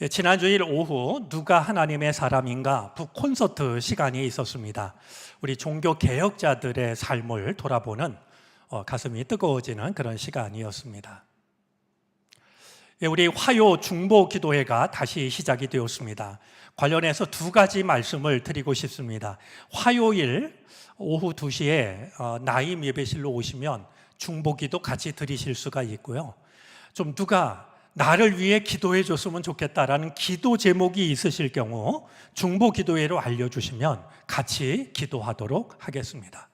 지난 주일 오후 누가 하나님의 사람인가 북콘서트 시간이 있었습니다. 우리 종교 개혁자들의 삶을 돌아보는 가슴이 뜨거워지는 그런 시간이었습니다. 우리 화요 중보 기도회가 다시 시작이 되었습니다. 관련해서 두 가지 말씀을 드리고 싶습니다. 화요일 오후 2시에 나임 예배실로 오시면 중보기도 같이 드리실 수가 있고요. 좀 누가 나를 위해 기도해 줬으면 좋겠다라는 기도 제목이 있으실 경우 중보기도회로 알려주시면 같이 기도하도록 하겠습니다.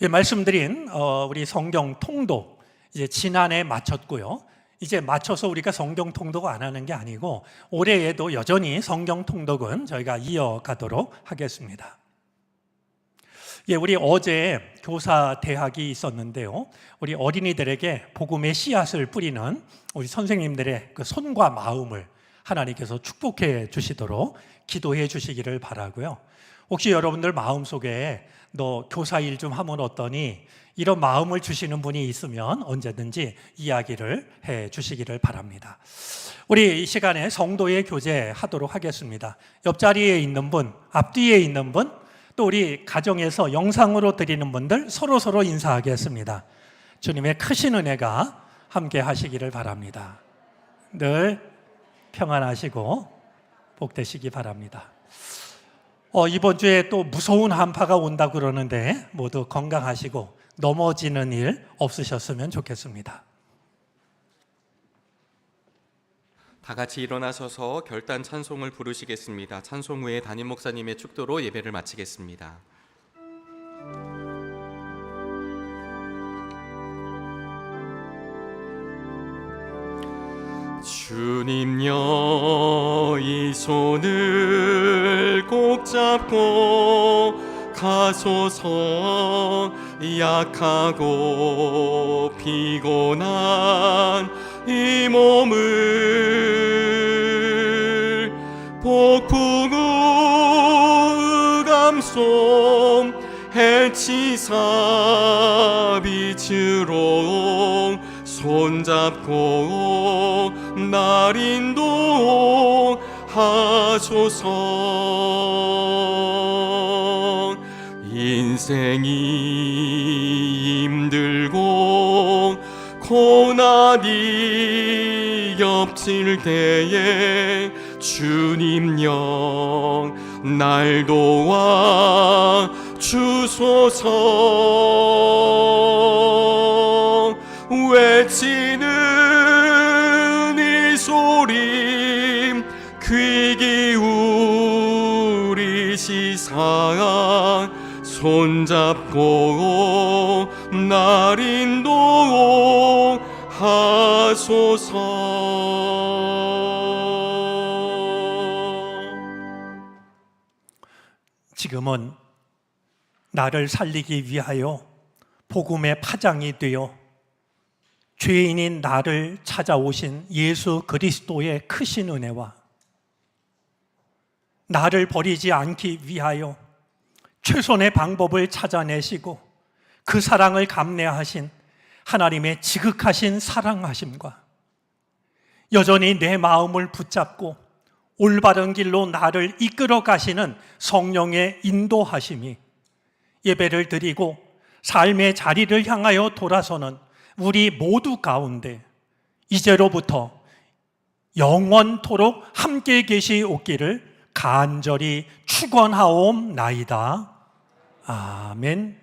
예, 말씀드린 우리 성경 통독 이제 지난해 마쳤고요. 이제 맞춰서 우리가 성경 통독 안 하는 게 아니고 올해에도 여전히 성경 통독은 저희가 이어가도록 하겠습니다. 예, 우리 어제 교사 대학이 있었는데요. 우리 어린이들에게 복음의 씨앗을 뿌리는 우리 선생님들의 그 손과 마음을 하나님께서 축복해 주시도록 기도해 주시기를 바라고요. 혹시 여러분들 마음속에 너 교사 일 좀 하면 어떠니? 이런 마음을 주시는 분이 있으면 언제든지 이야기를 해 주시기를 바랍니다. 우리 이 시간에 성도의 교제 하도록 하겠습니다. 옆자리에 있는 분, 앞뒤에 있는 분, 또 우리 가정에서 영상으로 드리는 분들 서로 인사하겠습니다. 주님의 크신 은혜가 함께 하시기를 바랍니다. 늘 평안하시고 복되시기 바랍니다. 이번 주에 또 무서운 한파가 온다고 그러는데 모두 건강하시고 넘어지는 일 없으셨으면 좋겠습니다. 다 같이 일어나셔서 결단 찬송을 부르시겠습니다. 찬송 후에 담임 목사님의 축도로 예배를 마치겠습니다. 주님여 이 손을 꼭 잡고 가소서. 약하고 피곤한 이 몸을 폭풍우 감속 해치사 빛으로 손잡고 날 인도하소서. 인생이 힘들고 고난이 겹칠 때에 주님 영 날 도와 주소서. 외치는 이 소리 귀 기울이시사 손잡고 날 인도하소서. 지금은 나를 살리기 위하여 복음의 파장이 되어 죄인인 나를 찾아오신 예수 그리스도의 크신 은혜와 나를 버리지 않기 위하여 최선의 방법을 찾아내시고 그 사랑을 감내하신 하나님의 지극하신 사랑하심과 여전히 내 마음을 붙잡고 올바른 길로 나를 이끌어 가시는 성령의 인도하심이 예배를 드리고 삶의 자리를 향하여 돌아서는 우리 모두 가운데 이제로부터 영원토록 함께 계시옵기를 간절히 축원하옵나이다. 아멘.